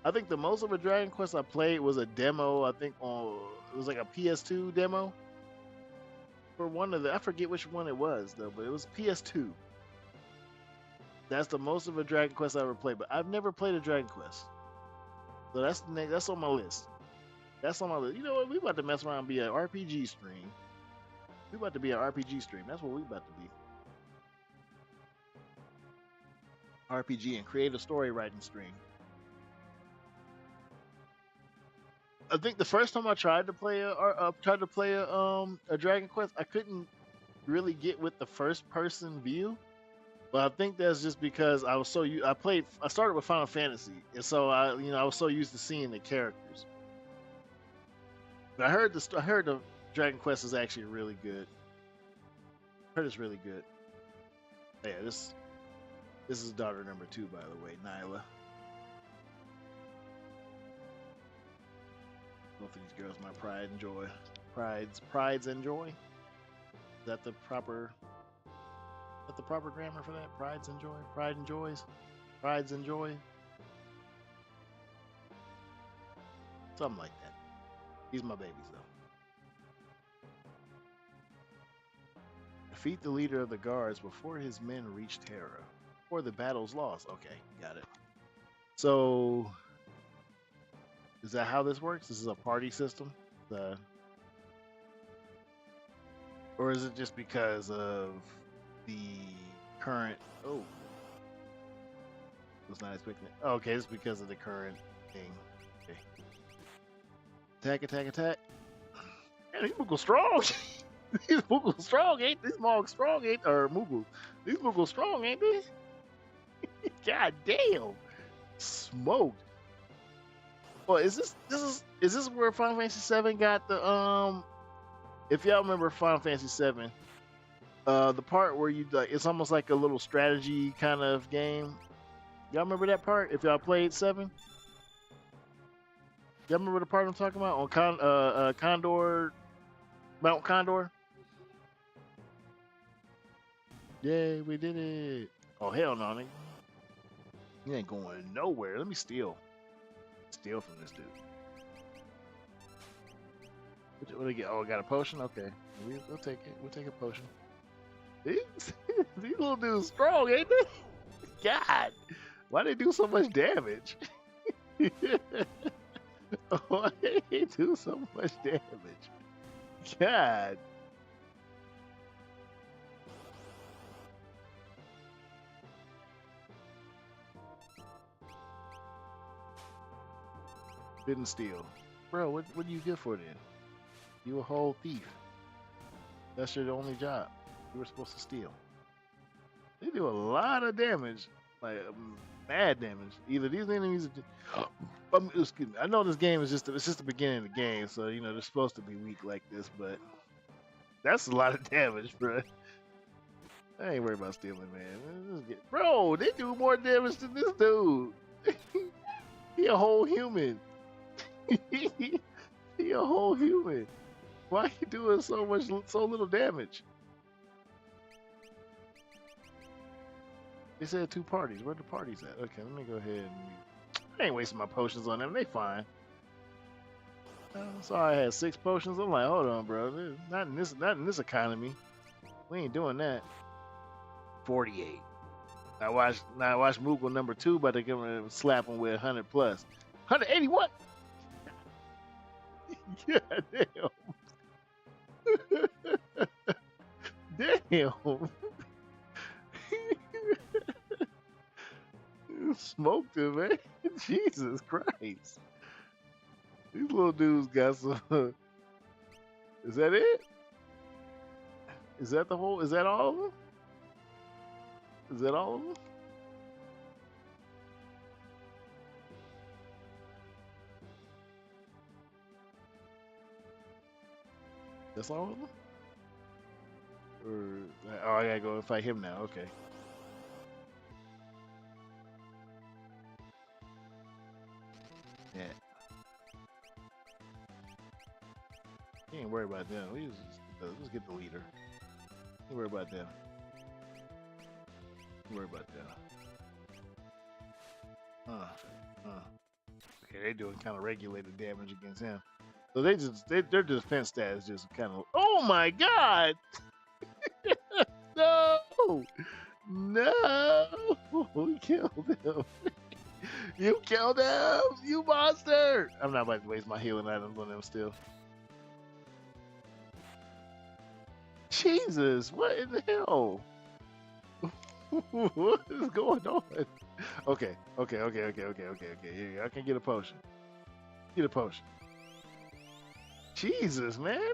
I think the most of a Dragon Quest I played was a demo. I think it was like a PS2 demo for one of the. I forget which one it was though, but it was PS2. That's the most of a Dragon Quest I ever played. But I've never played a Dragon Quest, so that's on my list. That's on my list. You know what? We about to mess around and be an RPG stream. We about to be an RPG stream. That's what we about to be. RPG and creative story writing stream. I think the first time I tried to play a Dragon Quest, I couldn't really get with the first person view. But I think that's just because I was I started with Final Fantasy, and so I was so used to seeing the characters. But I heard the Dragon Quest is actually really good. I heard it's really good. Yeah, this is daughter number 2, by the way, Nyla. Both of these girls, my pride and joy. Prides and joy. Is that the proper grammar for that? Prides and joy? Pride and joys? Prides and joy? Something like that. These are my babies, though. Defeat the leader of the guards before his men reach Terra. Or the battle's lost. Okay, got it. So, is that how this works? This is a party system? Or is it just because of the current... Oh. Was not expecting it. Oh, okay, it's because of the current thing. Okay. Attack, attack, attack. Man, these Moogle strong. These Moogle strong, ain't these Moog strong, ain't or Moogle. These Moogle strong, ain't they? God damn. Smoked. Well, is this where Final Fantasy VII got the if y'all remember Final Fantasy VII, the part where you like it's almost like a little strategy kind of game. Y'all remember that part? If y'all played 7? Y'all remember the part I'm talking about on Condor, Mount Condor? Yay, we did it! Oh hell no, nigga. You ain't going nowhere. Let me steal from this dude. What do I get? Oh, I got a potion. Okay, we'll take it. We'll take a potion. These little dudes strong, ain't they? God, why they do so much damage? Why they do so much damage? God. Didn't steal. Bro, what are you good for then? You a whole thief. That's your only job. You were supposed to steal. They do a lot of damage. Like, mad damage. Either these enemies excuse me. I know this game is it's just the beginning of the game, so, they're supposed to be weak like this, but that's a lot of damage, bro. I ain't worried about stealing, man. Bro, they do more damage than this dude. He a whole human. He a whole human. Why are you doing so little damage? They said 2 parties. Where the parties at? Okay, let me go ahead and... I ain't wasting my potions on them. They fine. So I had 6 potions. I'm like, hold on, bro. Not in this economy. We ain't doing that. 48. Now watch Moogle number 2, but they gonna slap him with 100 plus. 181. God damn. Damn. Smoked him, man. Jesus Christ. These little dudes got some. Is that it? Is that all of them? Is that all of them? That's all of them? Or, oh, I gotta go and fight him now. Okay. Yeah. You ain't worry about them. Let's get the leader. You worry about them. You worry about them. Okay, they doing kind of regulated damage against him. So their defense stat is just kind of. Oh my god! No! No! We killed him. You killed him! You monster! I'm not about to waste my healing items on them still. Jesus, what in the hell? What is going on? Okay. Here, I can get a potion. Get a potion. Jesus, man.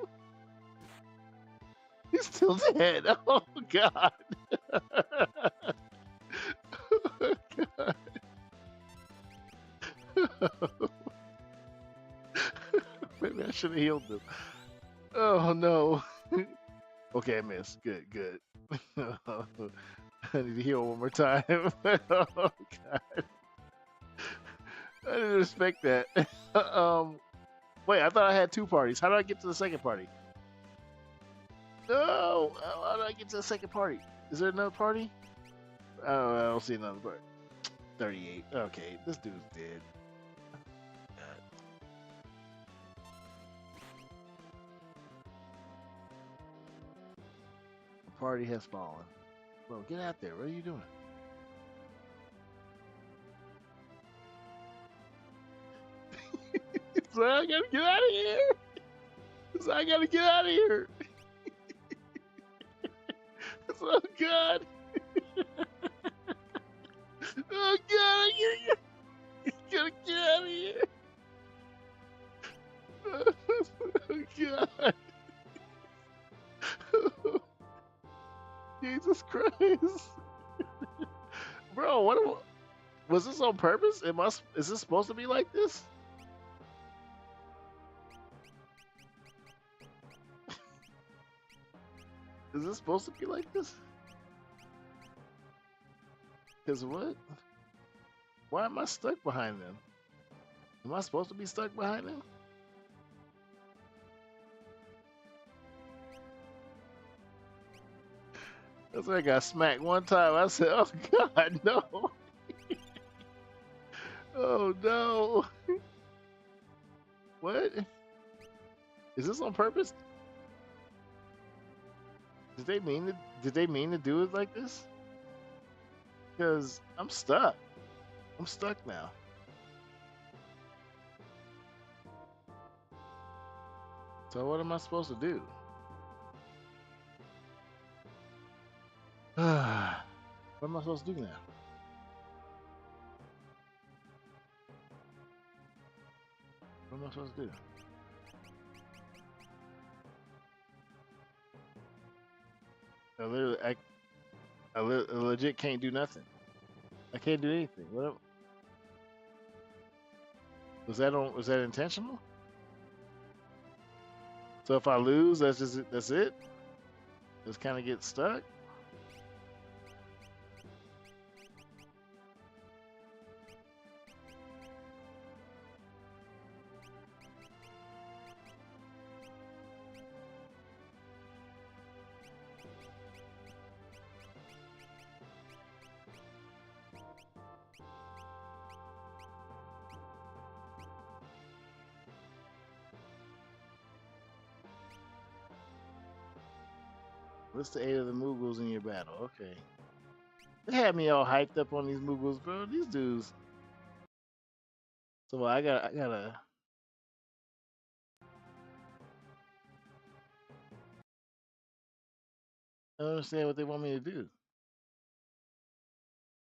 He's still dead. Oh, God. Oh, God. Maybe I should have healed him. Oh, no. Okay, I missed. Good. I need to heal one more time. Oh, God. I didn't expect that. Wait, I thought I had 2 parties. How do I get to the second party? No! How do I get to the second party? Is there another party? Oh, I don't see another party. 38. Okay, this dude's dead. The party has fallen. Bro, get out there. What are you doing? So I gotta get out of here. So I gotta get out of here. Oh, God. Oh, God, I gotta get out of here. Oh, God. Jesus Christ. Bro, was this on purpose? Is this supposed to be like this? Is this supposed to be like this? Because what? Why am I stuck behind them? Am I supposed to be stuck behind them? That's why I got smacked one time. I said, oh, God, no. Oh, no. What? Is this on purpose? Did they mean to do it like this? Because I'm stuck. I'm stuck now. So what am I supposed to do? What am I supposed to do now? What am I supposed to do? I legit can't do nothing. I can't do anything. What? Was that intentional? So if I lose, that's just it. That's it. Just kind of get stuck. What's the 8 of the Moogles in your battle? Okay. They had me all hyped up on these Moogles, bro. These dudes. So I gotta. I don't understand what they want me to do.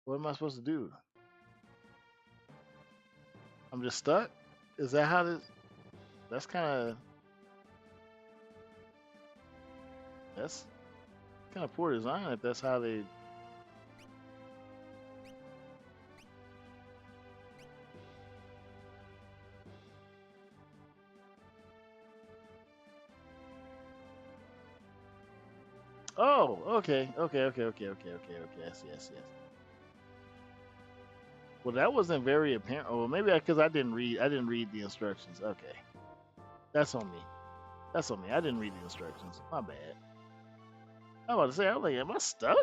What am I supposed to do? I'm just stuck? Is that how this? That's kind of. That's kind of poor design if that's how they. Oh, okay. Yes. Well, that wasn't very apparent. Oh, maybe because I didn't read. I didn't read the instructions. Okay, that's on me. That's on me. I didn't read the instructions. My bad. I was about to say. I was like, am I stuck?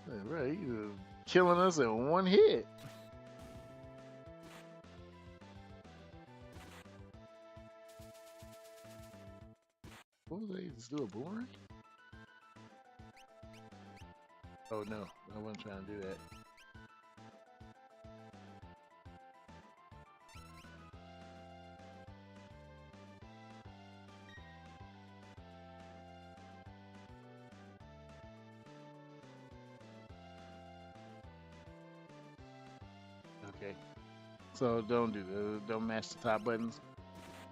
Yeah, right, you killing us in one hit. What was they just do a boomerang? Oh no, I wasn't trying to do that. Okay. So don't do that. Don't mash the top buttons.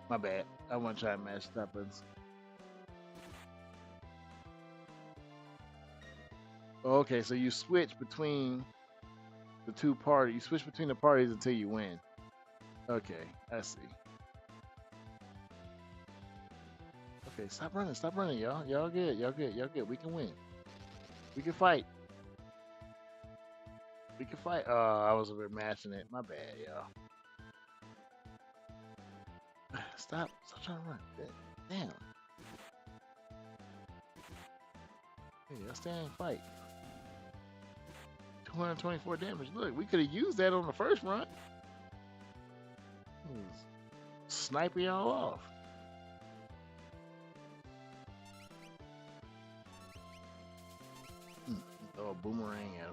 My bad. I want to try and mash the top buttons. Okay, so you switch between the two parties. You switch between the parties until you win. Okay, I see. Okay, stop running, y'all. Y'all good, y'all good, y'all good. We can win. We can fight. We can fight. Oh, I was over mashing it. My bad, y'all. Stop trying to run. Damn. Hey, y'all stay and fight. 224 damage. Look, we could have used that on the first run. Sniper y'all off. Oh, boomerang at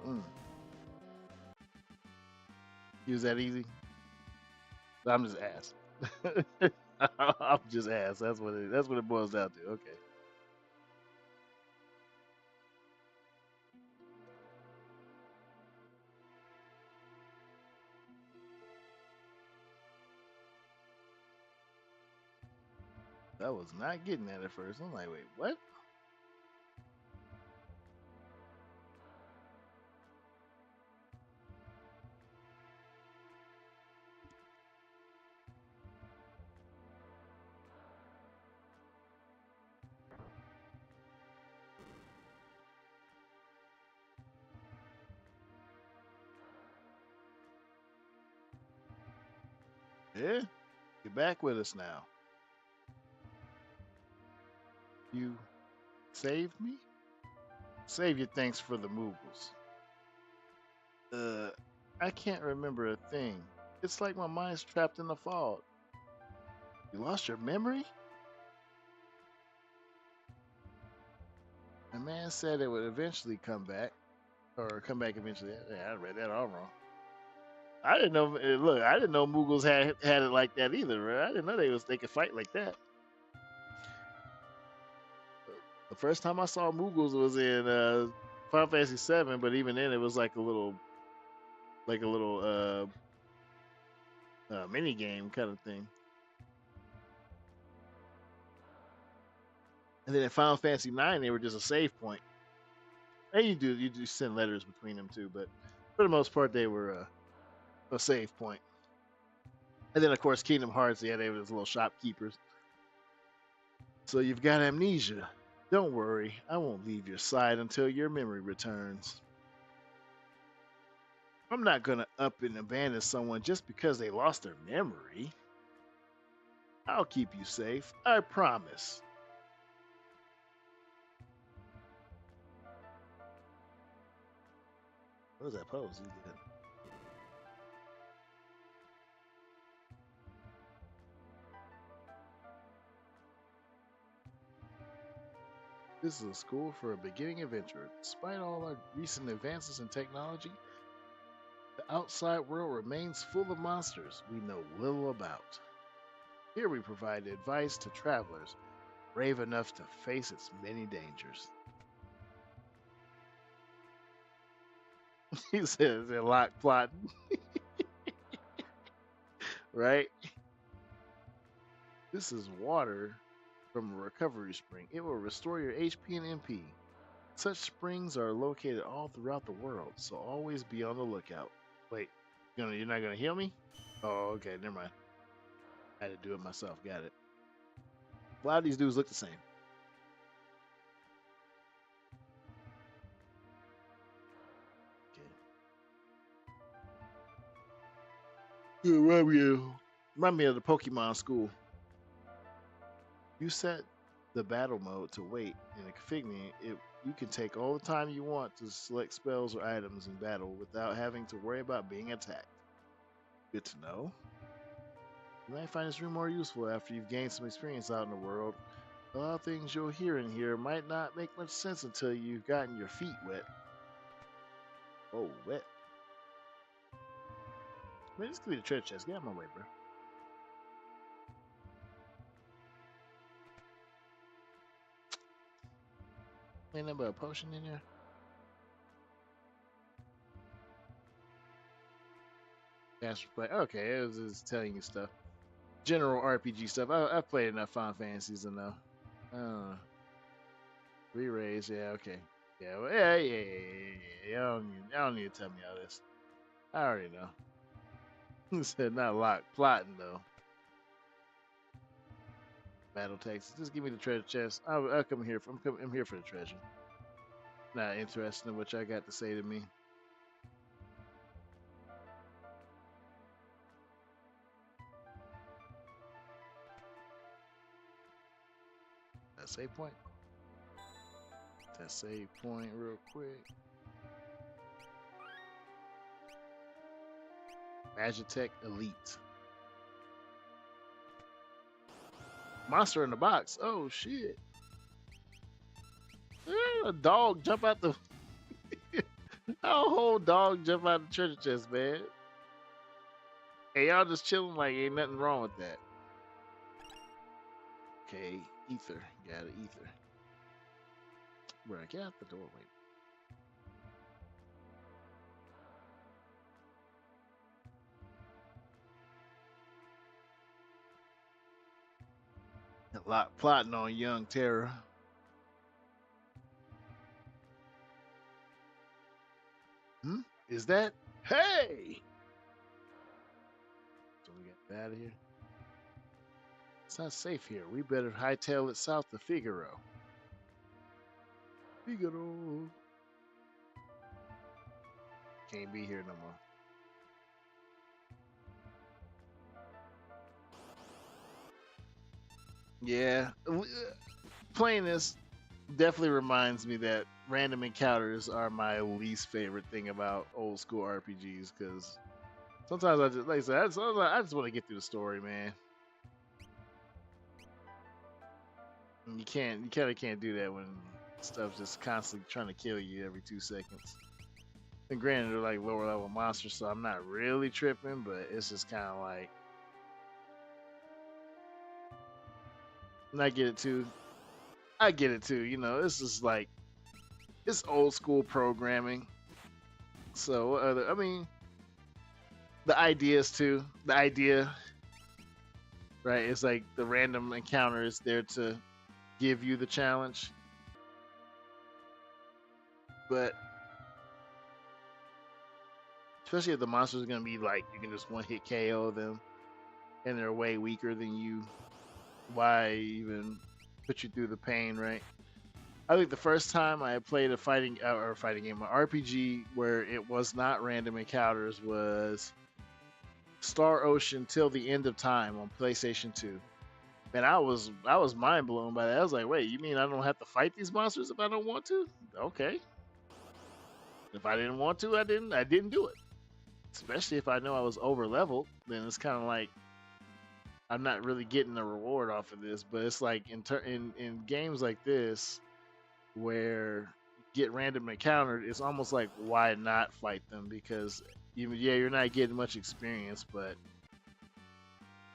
Use that easy. I'm just ass. I'm just ass. That's what it boils down to. Okay. I was not getting that at first. I'm like, wait, what? Yeah, you're back with us now. You saved me? Save your thanks for the Moogles. I can't remember a thing. It's like my mind's trapped in the fog. You lost your memory? The man said it would eventually come back. Or come back eventually. Yeah, I read that all wrong. I didn't know. Look, I didn't know Moogles had it like that either. Right? I didn't know they could fight like that. The first time I saw Moogles was in Final Fantasy VII, but even then it was like a little mini game kind of thing. And then in Final Fantasy IX, they were just a save point. And you do send letters between them too, but for the most part, they were a save point. And then of course Kingdom Hearts, yeah, they were those little shopkeepers. So you've got amnesia. Don't worry, I won't leave your side until your memory returns. I'm not gonna up and abandon someone just because they lost their memory. I'll keep you safe, I promise. What was that pose? He did. This is a school for a beginning adventurer. Despite all our recent advances in technology, the outside world remains full of monsters we know little about. Here we provide advice to travelers brave enough to face its many dangers. He says they're locked plotting, right? This is water from a recovery spring. It will restore your HP and MP. Such springs are located all throughout the world, so always be on the lookout. Wait, you're not gonna heal me? Oh, okay, never mind. I had to do it myself. Got it. A lot of these dudes look the same. Remind me of the Pokemon school. You set the battle mode to wait in the configuring it. You can take all the time you want to select spells or items in battle without having to worry about being attacked. Good to know. You might find this room more useful after you've gained some experience out in the world. A lot of things you'll hear in here might not make much sense until you've gotten your feet wet. Oh, wet. Man, this could be the treasure chest. Get out of my way, bro. Ain't nothing but a potion in there. Master play. Okay, it was just telling you stuff. General RPG stuff. I've played enough Final Fantasies to know. Re-raise. Yeah, okay. Yeah, well, yeah. Y'all don't need to tell me all this. I already know. He said not locked. Plotting though. Battle Texas. Just give me the treasure chest. I'll come here. I'm here for the treasure. Not interested in what y'all got to say to me. That save point. That save point real quick. Magitech Elite. Monster in the box. Oh shit. A dog jump out the How a whole dog jump out the treasure chest, man. Hey, y'all just chilling like ain't nothing wrong with that. Okay, ether. Got it, ether. Bro, get out the door, wait. A lot plotting on young Terra. Is that? Hey! So we got out of here. It's not safe here. We better hightail it south to Figaro. Figaro. Can't be here no more. Yeah. Playing this definitely reminds me that random encounters are my least favorite thing about old school RPGs because sometimes I just, like I said, I just want to get through the story, man. And you kind of can't do that when stuff's just constantly trying to kill you every 2 seconds. And granted, they're like lower level monsters, so I'm not really tripping, but it's just kind of like, and I get it too. You know, this is like, it's old school programming. So, I mean, the ideas too. The idea, right? It's like the random encounter is there to give you the challenge. But especially if the monsters are gonna be like you can just one hit KO them, and they're way weaker than you. Why even put you through the pain, right? I think the first time I played a fighting game, an RPG where it was not random encounters was Star Ocean Till the End of Time on PlayStation 2. And I was mind blown by that. I was like, wait, you mean I don't have to fight these monsters if I don't want to? Okay. If I didn't want to, I didn't do it. Especially if I know I was over leveled, then it's kind of like I'm not really getting a reward off of this. But it's like in games like this where you get random encountered, it's almost like why not fight them? Because you're not getting much experience, but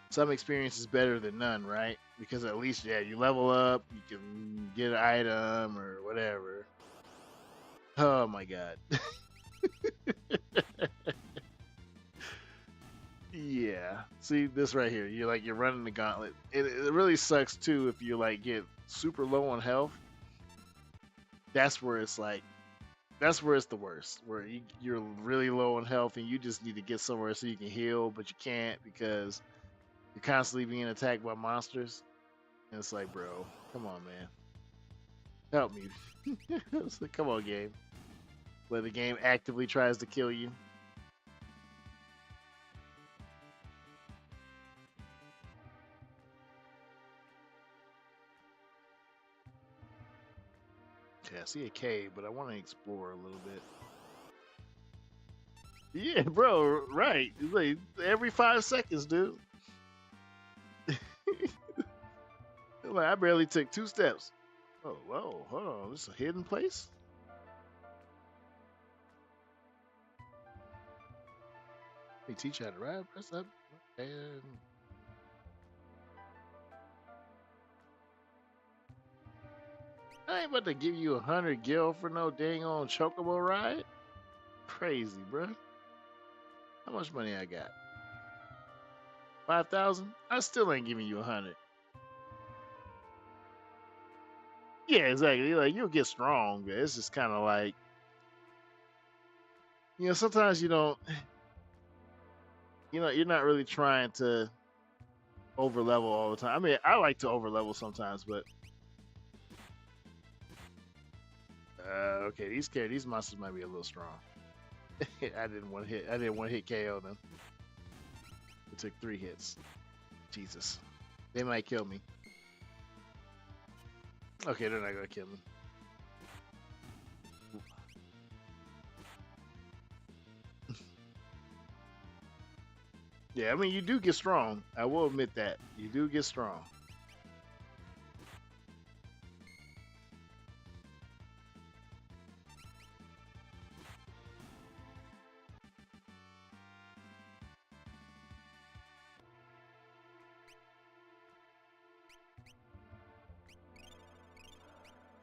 some experience is better than none, right? Because at least you level up, you can get an item or whatever. Oh my god. Yeah. See this right here. You're running the gauntlet. It really sucks too if you like get super low on health. That's where it's the worst. Where you're really low on health and you just need to get somewhere so you can heal, but you can't because you're constantly being attacked by monsters. And it's like, bro, come on, man. Help me. It's like, come on, game. Where the game actively tries to kill you. Okay, I see a cave, but I want to explore a little bit. Yeah, bro, right. It's like every 5 seconds, dude. Like, I barely took 2 steps. Oh, whoa, hold on. This is a hidden place? They teach you how to ride. Press up. And I ain't about to give you 100 gil for no dang on chocobo ride. Crazy, bro. How much money I got? 5,000? I still ain't giving you 100. Yeah, exactly. Like, you'll get strong, but it's just kind of like, sometimes you don't, you're not really trying to over level all the time. I mean, I like to over level sometimes, but okay, these monsters might be a little strong. I didn't want to hit KO them. It took 3 hits. Jesus, they might kill me. Okay, they're not gonna kill me. Yeah, I mean, you do get strong. I will admit that. You do get strong.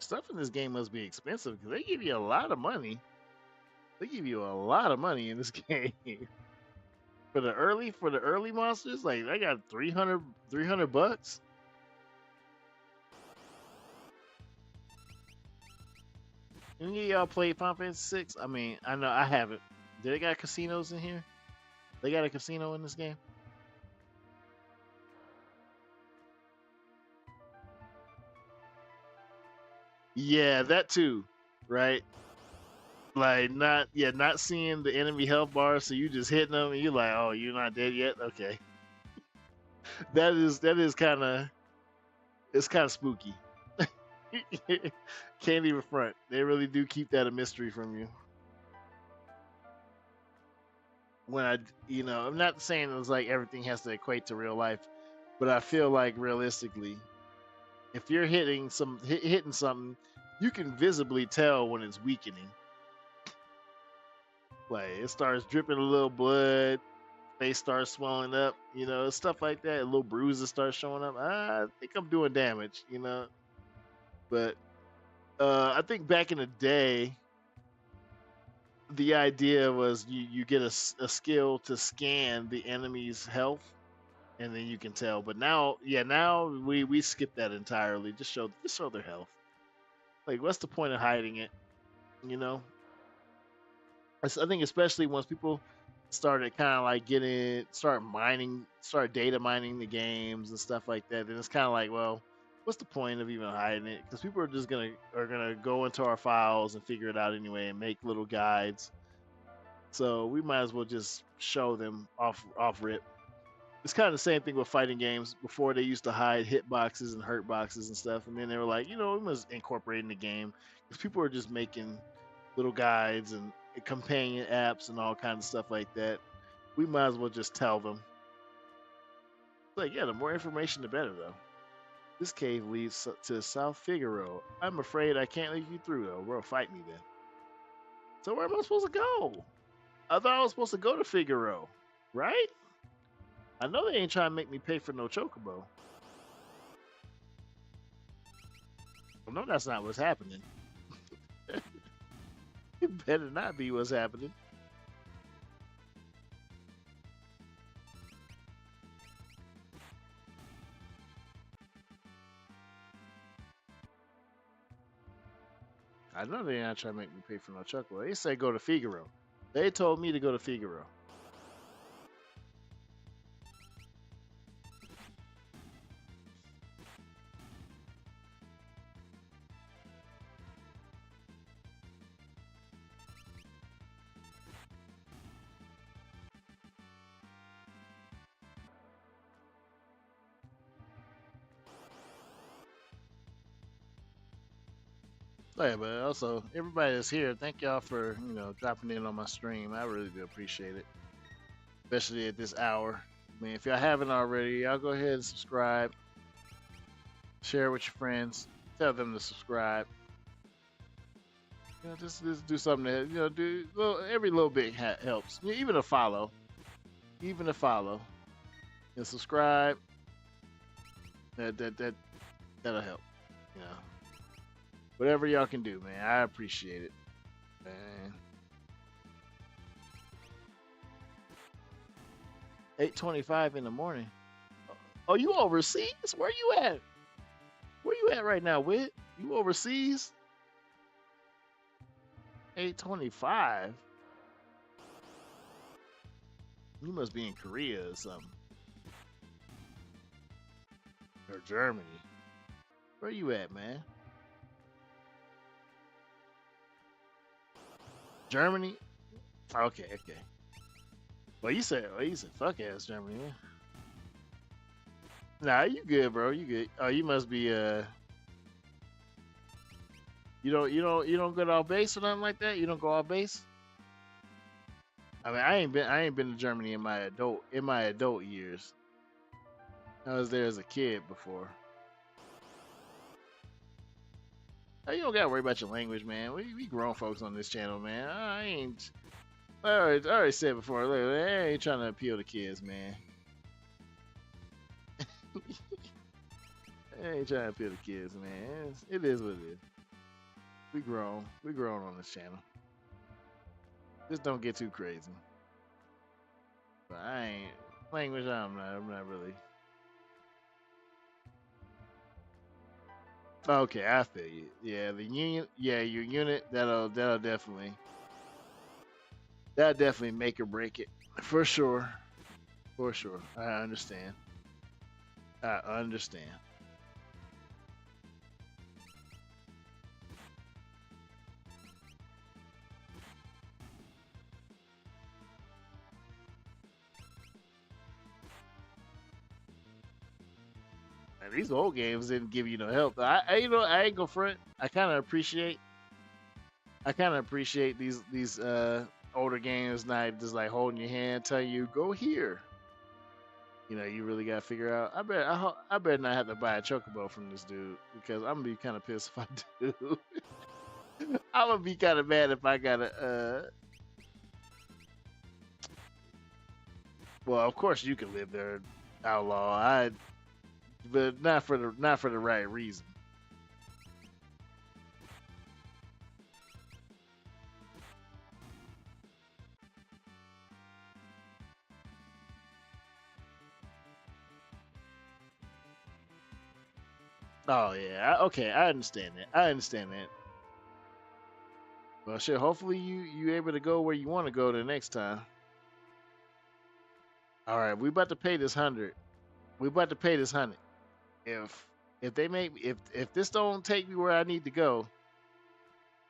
Stuff in this game must be expensive because they give you a lot of money. They give you a lot of money in this game. For the early monsters, like I got 300 bucks. Any of y'all played Final Fantasy 6? I mean, I know I haven't. Do they got casinos in here? They got a casino in this game? Yeah, that too, right? Like not seeing the enemy health bar, so you just hitting them and you're like, oh, you're not dead yet? Okay. That is kind of spooky. Can't even front. They really do keep that a mystery from you. When I'm not saying it's like everything has to equate to real life, but I feel like realistically, if you're hitting something, you can visibly tell when it's weakening. Like it starts dripping a little blood, face starts swelling up, stuff like that. Little bruises start showing up. I think I'm doing damage, But I think back in the day, the idea was you get a skill to scan the enemy's health, and then you can tell. But now we skip that entirely. Just show their health. Like, what's the point of hiding it? You know, I think especially once people started kind of like start data mining the games and stuff like that. Then it's kind of like, well, what's the point of even hiding it? Because people are gonna go into our files and figure it out anyway and make little guides. So we might as well just show them off rip. It's kind of the same thing with fighting games. Before they used to hide hitboxes and hurt boxes and stuff, and then they were like, we must incorporate in the game because people are just making little guides and companion apps and all kinds of stuff like that. We might as well just tell them. Like, yeah, the more information, the better, though. This cave leads to South Figaro. I'm afraid I can't let you through, though. Bro, fight me then. So where am I supposed to go? I thought I was supposed to go to Figaro, right? I know they ain't trying to make me pay for no chocobo. I know that's not what's happening. It better not be what's happening. I know they're not trying to make me pay for no chocobo. They said go to Figaro. They told me to go to Figaro. Yeah, but also everybody that's here, thank y'all for dropping in on my stream. I really do appreciate it, especially at this hour. I mean, if y'all haven't already, y'all go ahead and subscribe, share with your friends, tell them to subscribe. Just do something that do every little bit helps. Even a follow, and subscribe. That'll help. You know, whatever y'all can do, man. I appreciate it, man. 8:25 in the morning. Oh, you overseas? Where you at? Where you at right now, Whit? You overseas? 8:25. You must be in Korea or something. Or Germany. Where you at, man? Germany? Okay. Well, you said fuck ass Germany, man. Nah, you good, bro. You good. Oh, you must be you don't go off base or nothing like that? You don't go off base? I mean, I ain't been to Germany in my adult years. I was there as a kid before. Oh, you don't gotta worry about your language, man. We grown folks on this channel, man. I already said before, look, I ain't trying to appeal to kids, man. I ain't trying to appeal to kids, man. It is what it is. We grown on this channel. Just don't get too crazy. But I ain't language. I'm not really. Okay, I feel you. Yeah, the union. Yeah, your unit. That'll definitely make or break it for sure. For sure, I understand. I understand. And these old games didn't give you no help. I ain't go front. I kind of appreciate these older games not just like holding your hand, telling you go here. You really gotta figure out. I better not have to buy a chocobo from this dude because I'm gonna be kind of pissed if I do. I'm gonna be kind of mad if I gotta. Well, of course you can live there, outlaw. But not for the right reason. Oh yeah, okay, I understand that. Well, shit. Hopefully you able to go where you want to go the next time. All right, we about to pay this 100. We about to pay this 100. If they make if this don't take me where I need to go,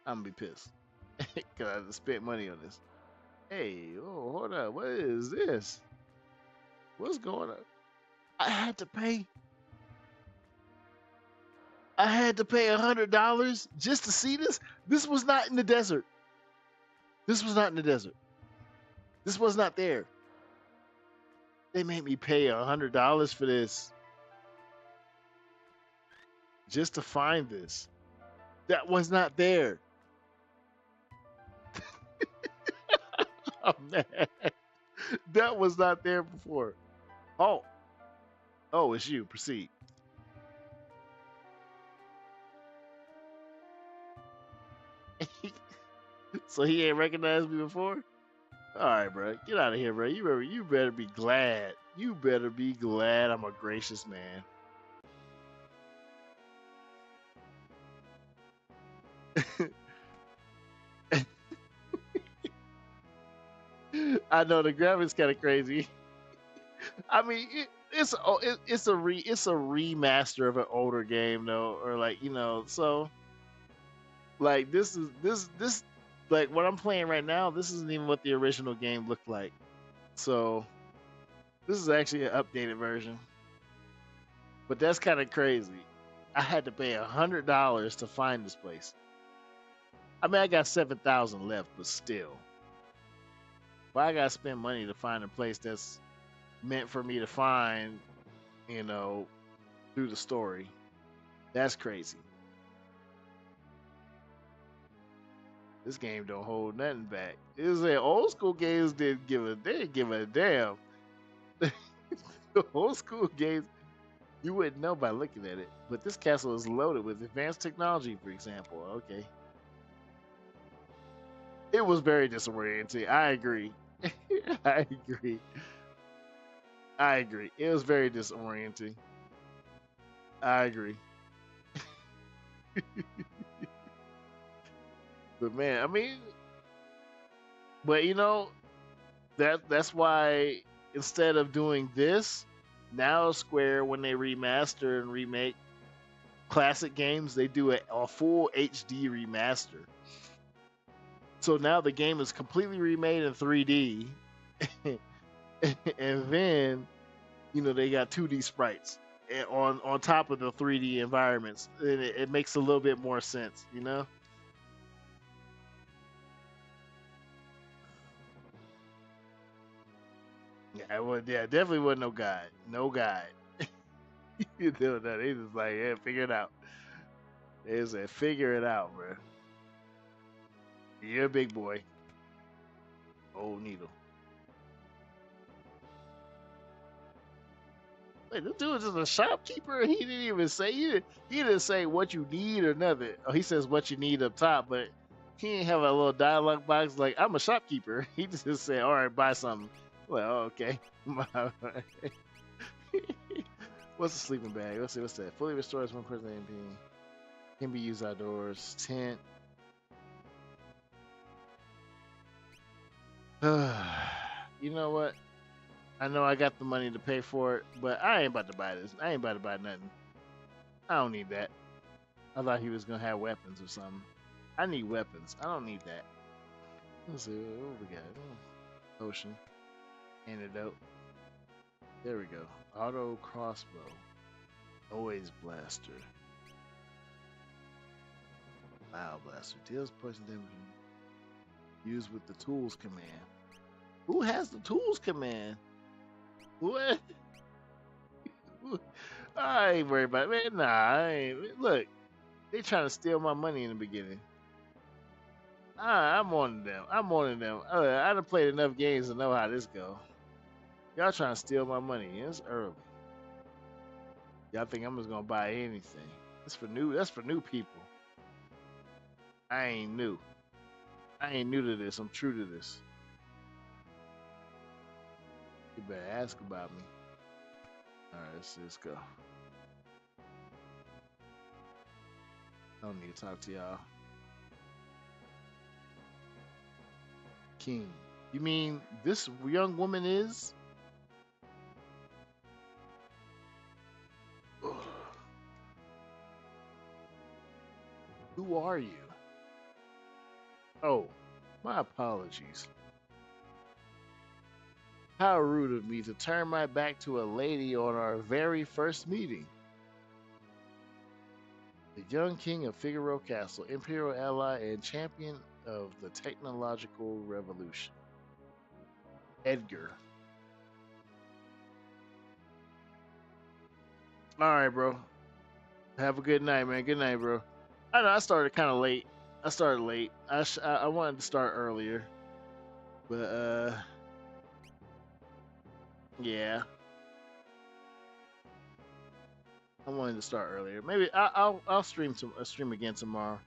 I'm gonna be pissed because I just spent money on this. Hey, oh, hold up, what is this? What's going on? I had to pay $100 just to see this. This was not in the desert. This was not in the desert. This was not there. They made me pay $100 for this just to find this. That was not there. Oh man, that was not there before. Oh, it's you. Proceed. So he ain't recognized me before? All right, bro. Get out of here, bro. You better be glad. You better be glad I'm a gracious man. I know the graphics kind of crazy. I mean, it's a remaster of an older game though, or like so like this like what I'm playing right now. This isn't even what the original game looked like. So this is actually an updated version. But that's kind of crazy. I had to pay $100 to find this place. I mean, I got 7,000 left, but still, why I gotta spend money to find a place that's meant for me to find, you know, through the story? That's crazy. This game don't hold nothing back. It was like old school games didn't give a damn. The old school games, you wouldn't know by looking at it. But this castle is loaded with advanced technology, for example. Okay. It was very disorienting. I agree. I agree. I agree. It was very disorienting. I agree. But man, I mean, but you know, that's why instead of doing this, now Square when they remaster and remake classic games, they do a full HD remaster. So now the game is completely remade in 3D, and then they got 2D sprites on top of the 3D environments, and it makes a little bit more sense, Yeah, definitely wasn't no guide. No guide. You know that they just like, yeah, figure it out. They said, figure it out, bro. You're a big boy. Old needle. Like, this dude is just a shopkeeper. He didn't even say he didn't say what you need or nothing. Oh, he says what you need up top, but he didn't have a little dialogue box like I'm a shopkeeper. He just said, "All right, buy something." Well, okay. What's the sleeping bag? Let's see. What's that? Fully restores one person MP. Can be used outdoors. Tent. You know what? I know I got the money to pay for it, but I ain't about to buy this. I ain't about to buy nothing. I don't need that. I thought he was gonna have weapons or something. I need weapons. I don't need that. Let's see what we got. Ocean. Antidote. There we go. Auto crossbow. Noise blaster. Loud blaster. Deals poison damage. Used with the tools command. Who has the tools command? What? I ain't worried about it. Man, nah, I ain't. Look, they trying to steal my money in the beginning. I'm on them. I'm on them. I done played enough games to know how this go. Y'all trying to steal my money. It's early. Y'all think I'm just gonna buy anything? That's for new people. I ain't new. I ain't new to this. I'm true to this. You better ask about me. All right, let's go. I don't need to talk to y'all. King. You mean this young woman is? Who are you? Oh, my apologies. How rude of me to turn my back to a lady on our very first meeting. The young king of Figaro Castle, imperial ally and champion of the technological revolution. Edgar. All right, bro. Have a good night, man. Good night, bro. I know I started kind of late. I started late. I wanted to start earlier, but yeah, I wanted to start earlier. Maybe I'll stream again tomorrow.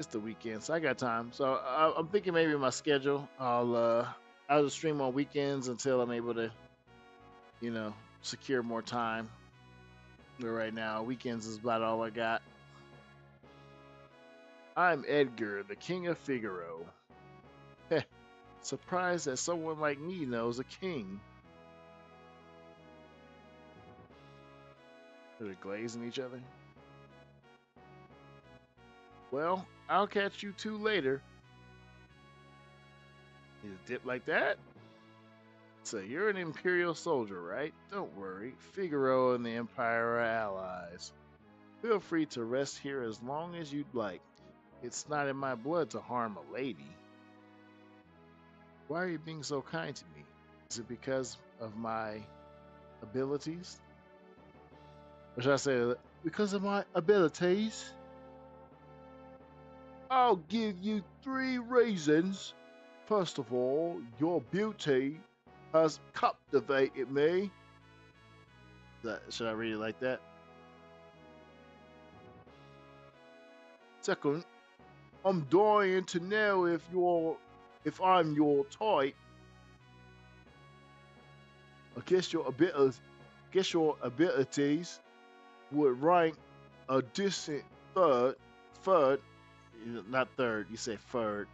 It's the weekend, so I got time. So I'm thinking maybe my schedule. I'll just stream on weekends until I'm able to, secure more time. But right now, weekends is about all I got. I'm Edgar, the King of Figaro. Surprised that someone like me knows a king. They're glazing each other. Well, I'll catch you two later. Is it dip like that? So you're an Imperial soldier, right? Don't worry. Figaro and the Empire are allies. Feel free to rest here as long as you'd like. It's not in my blood to harm a lady. Why are you being so kind to me? Is it because of my abilities? Or should I say, because of my abilities? I'll give you 3 reasons. First of all, your beauty has captivated me. Should I read it like that? Second, I'm dying to know if I'm your type. Guess your abilities would rank a distant third, not third. You say third.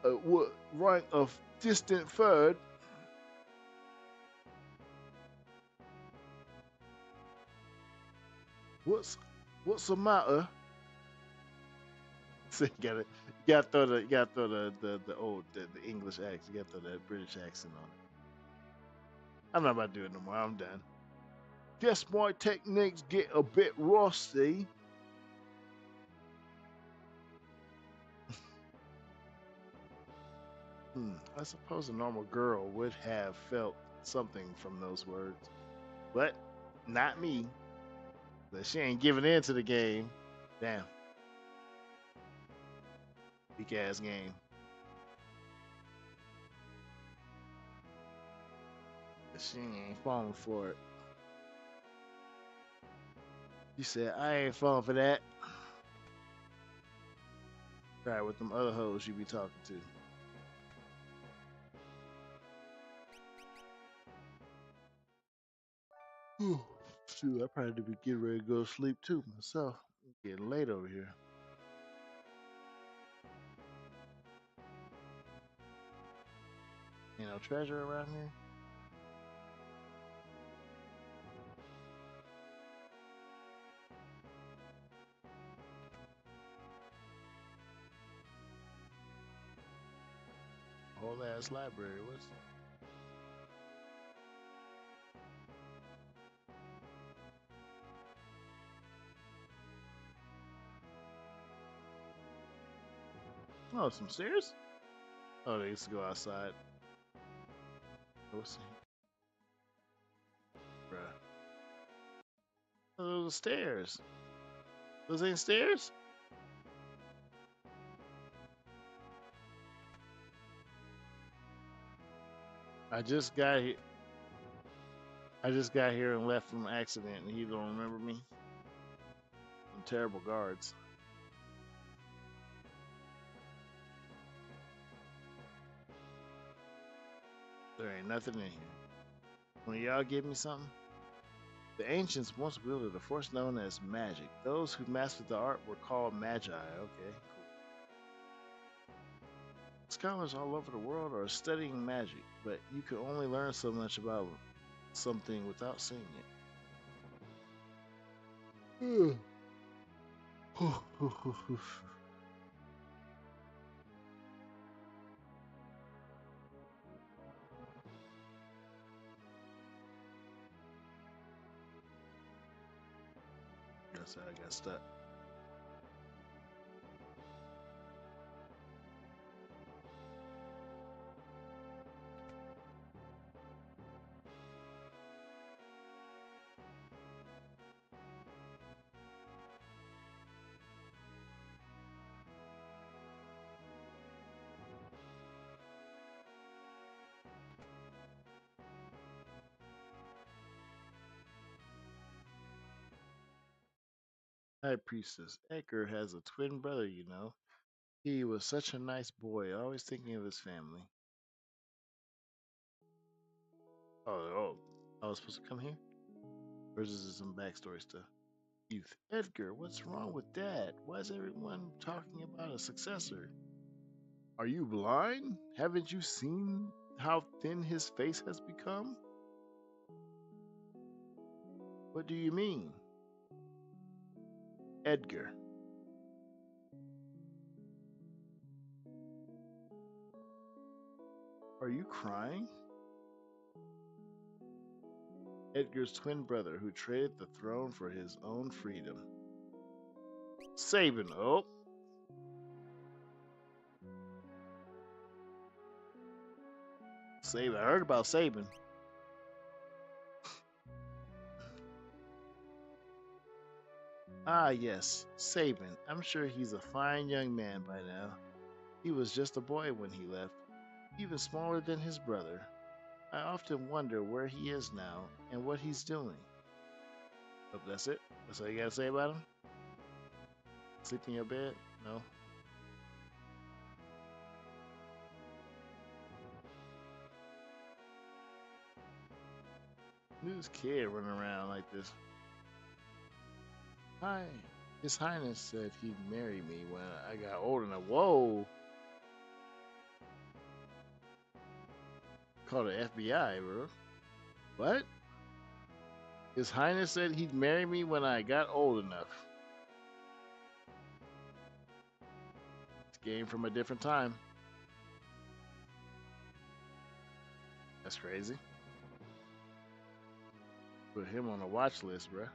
Would rank a distant third. What's the matter? So you gotta throw the English accent. You gotta throw that British accent on it. I'm not about to do it no more. I'm done. Guess my techniques get a bit rusty. I suppose a normal girl would have felt something from those words, but not me. But she ain't giving in to the game. Damn, weak ass game. But she ain't falling for it. You said I ain't falling for that. Try with them other hoes you be talking to. Shoot, I probably be getting ready to go to sleep too myself. I'm getting late over here. Ain't no treasure around here. Whole ass library. What's oh, some stairs? Oh, they used to go outside. What's see. Bruh. Oh, those are stairs. Those ain't stairs? I just got here. I just got here and left from an accident, and he don't remember me. Some terrible guards. There ain't nothing in here. When y'all give me something? The ancients once wielded a force known as magic. Those who mastered the art were called magi. Okay, cool. Scholars all over the world are studying magic, but you can only learn so much about something without seeing it. That's how I got stuck. High Priestess Edgar has a twin brother, you know. He was such a nice boy, always thinking of his family. Oh, I was supposed to come here? Or is this some backstory stuff? Youth. Edgar, what's wrong with Dad? Why is everyone talking about a successor? Are you blind? Haven't you seen how thin his face has become? What do you mean? Edgar. Are you crying? Edgar's twin brother who traded the throne for his own freedom. Sabin, oh. Saban. I heard about Saban. Ah, yes, Saban. I'm sure he's a fine young man by now. He was just a boy when he left, even smaller than his brother. I often wonder where he is now and what he's doing. Oh, that's it? That's all you gotta say about him? Sleep in your bed? No. Who's kid running around like this? Hi. His Highness said he'd marry me when I got old enough. Whoa! Call the FBI, bro. What? His Highness said he'd marry me when I got old enough. It's game from a different time. That's crazy. Put him on a watch list, bruh.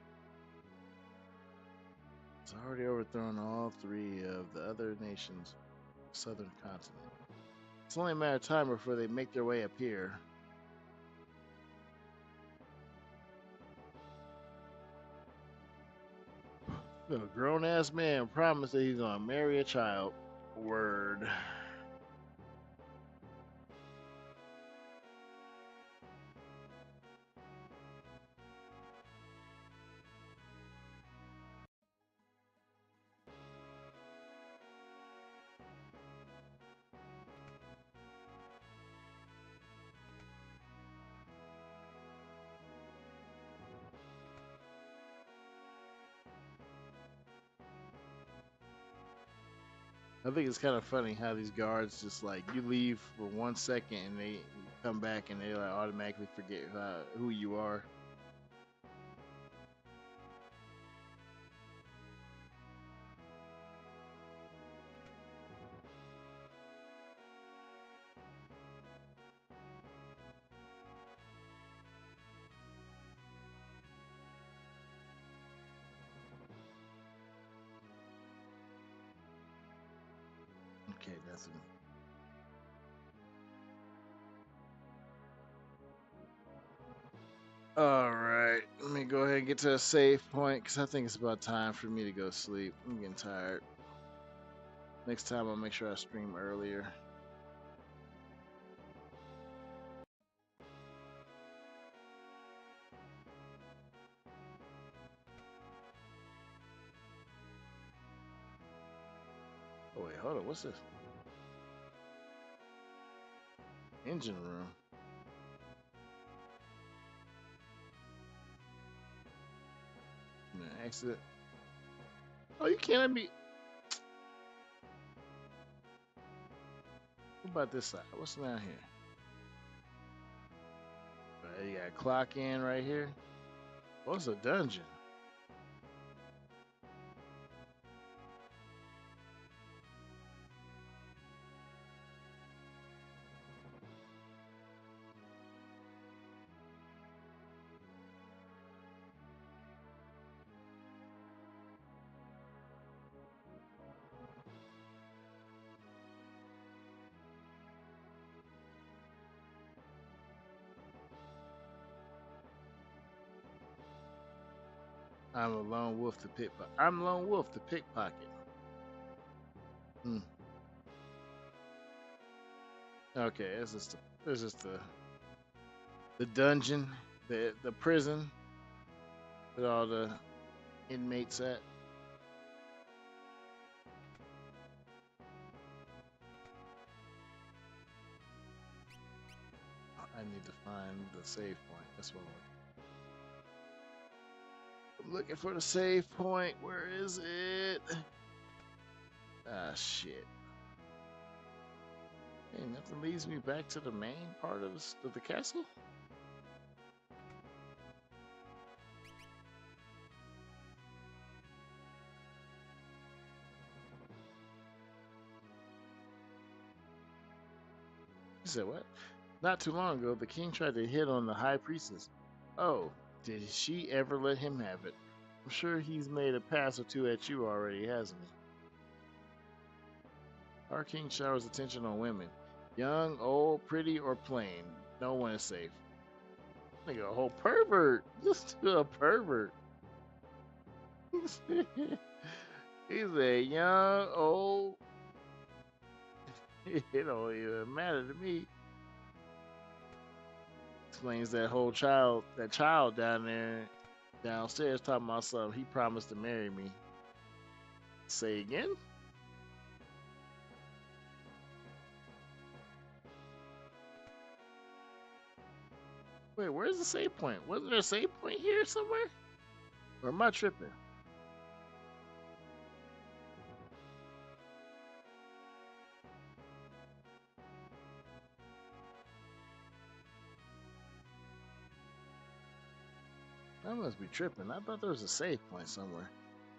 It's already overthrown all three of the other nations, southern continent. It's only a matter of time before they make their way up here. A grown ass man promised that he's gonna marry a child. Word. I think it's kind of funny how these guards just like you leave for 1 second and they come back and they like automatically forget who you are. Okay, that's it. All right, let me go ahead and get to a save point because I think it's about time for me to go sleep. I'm getting tired. Next time I'll make sure I stream earlier. Oh wait, hold on. What's this? Engine room. No, exit. Oh, you can't let me. What about this side? What's down here? You got clock in right here. What's a dungeon? I'm a lone wolf to pickpocket. I'm lone wolf to pickpocket. Hmm. Okay, this is the dungeon, the prison with all the inmates at. I need to find the save point. That's what I'm looking for. The save point. Where is it? Ah, shit. Hey, nothing leads me back to the main part of the castle. He said, what? Not too long ago, the king tried to hit on the high priestess. Oh, did she ever let him have it? I'm sure he's made a pass or two at you already, hasn't he? Our king showers attention on women. Young, old, pretty, or plain. No one is safe. Nigga, a whole pervert. Just a pervert. He's a young, old. It don't even matter to me. Explains that child down there, downstairs, talking about something. He promised to marry me. Say again? Wait, where's the save point? Wasn't there a save point here somewhere? Or am I tripping? I must be tripping. I thought there was a save point somewhere.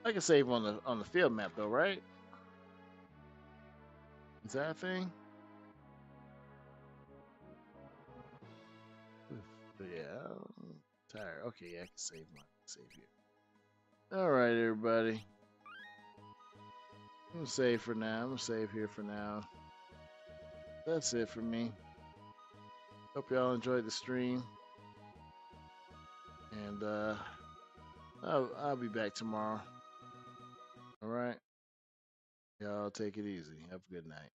I can save on the field map though, right? Is that a thing? Yeah, I'm tired. Okay, yeah, I can save here. All right, everybody. I'm gonna save for now. I'm gonna save here for now. That's it for me. Hope y'all enjoyed the stream, and I'll be back tomorrow. All right, y'all take it easy. Have a good night.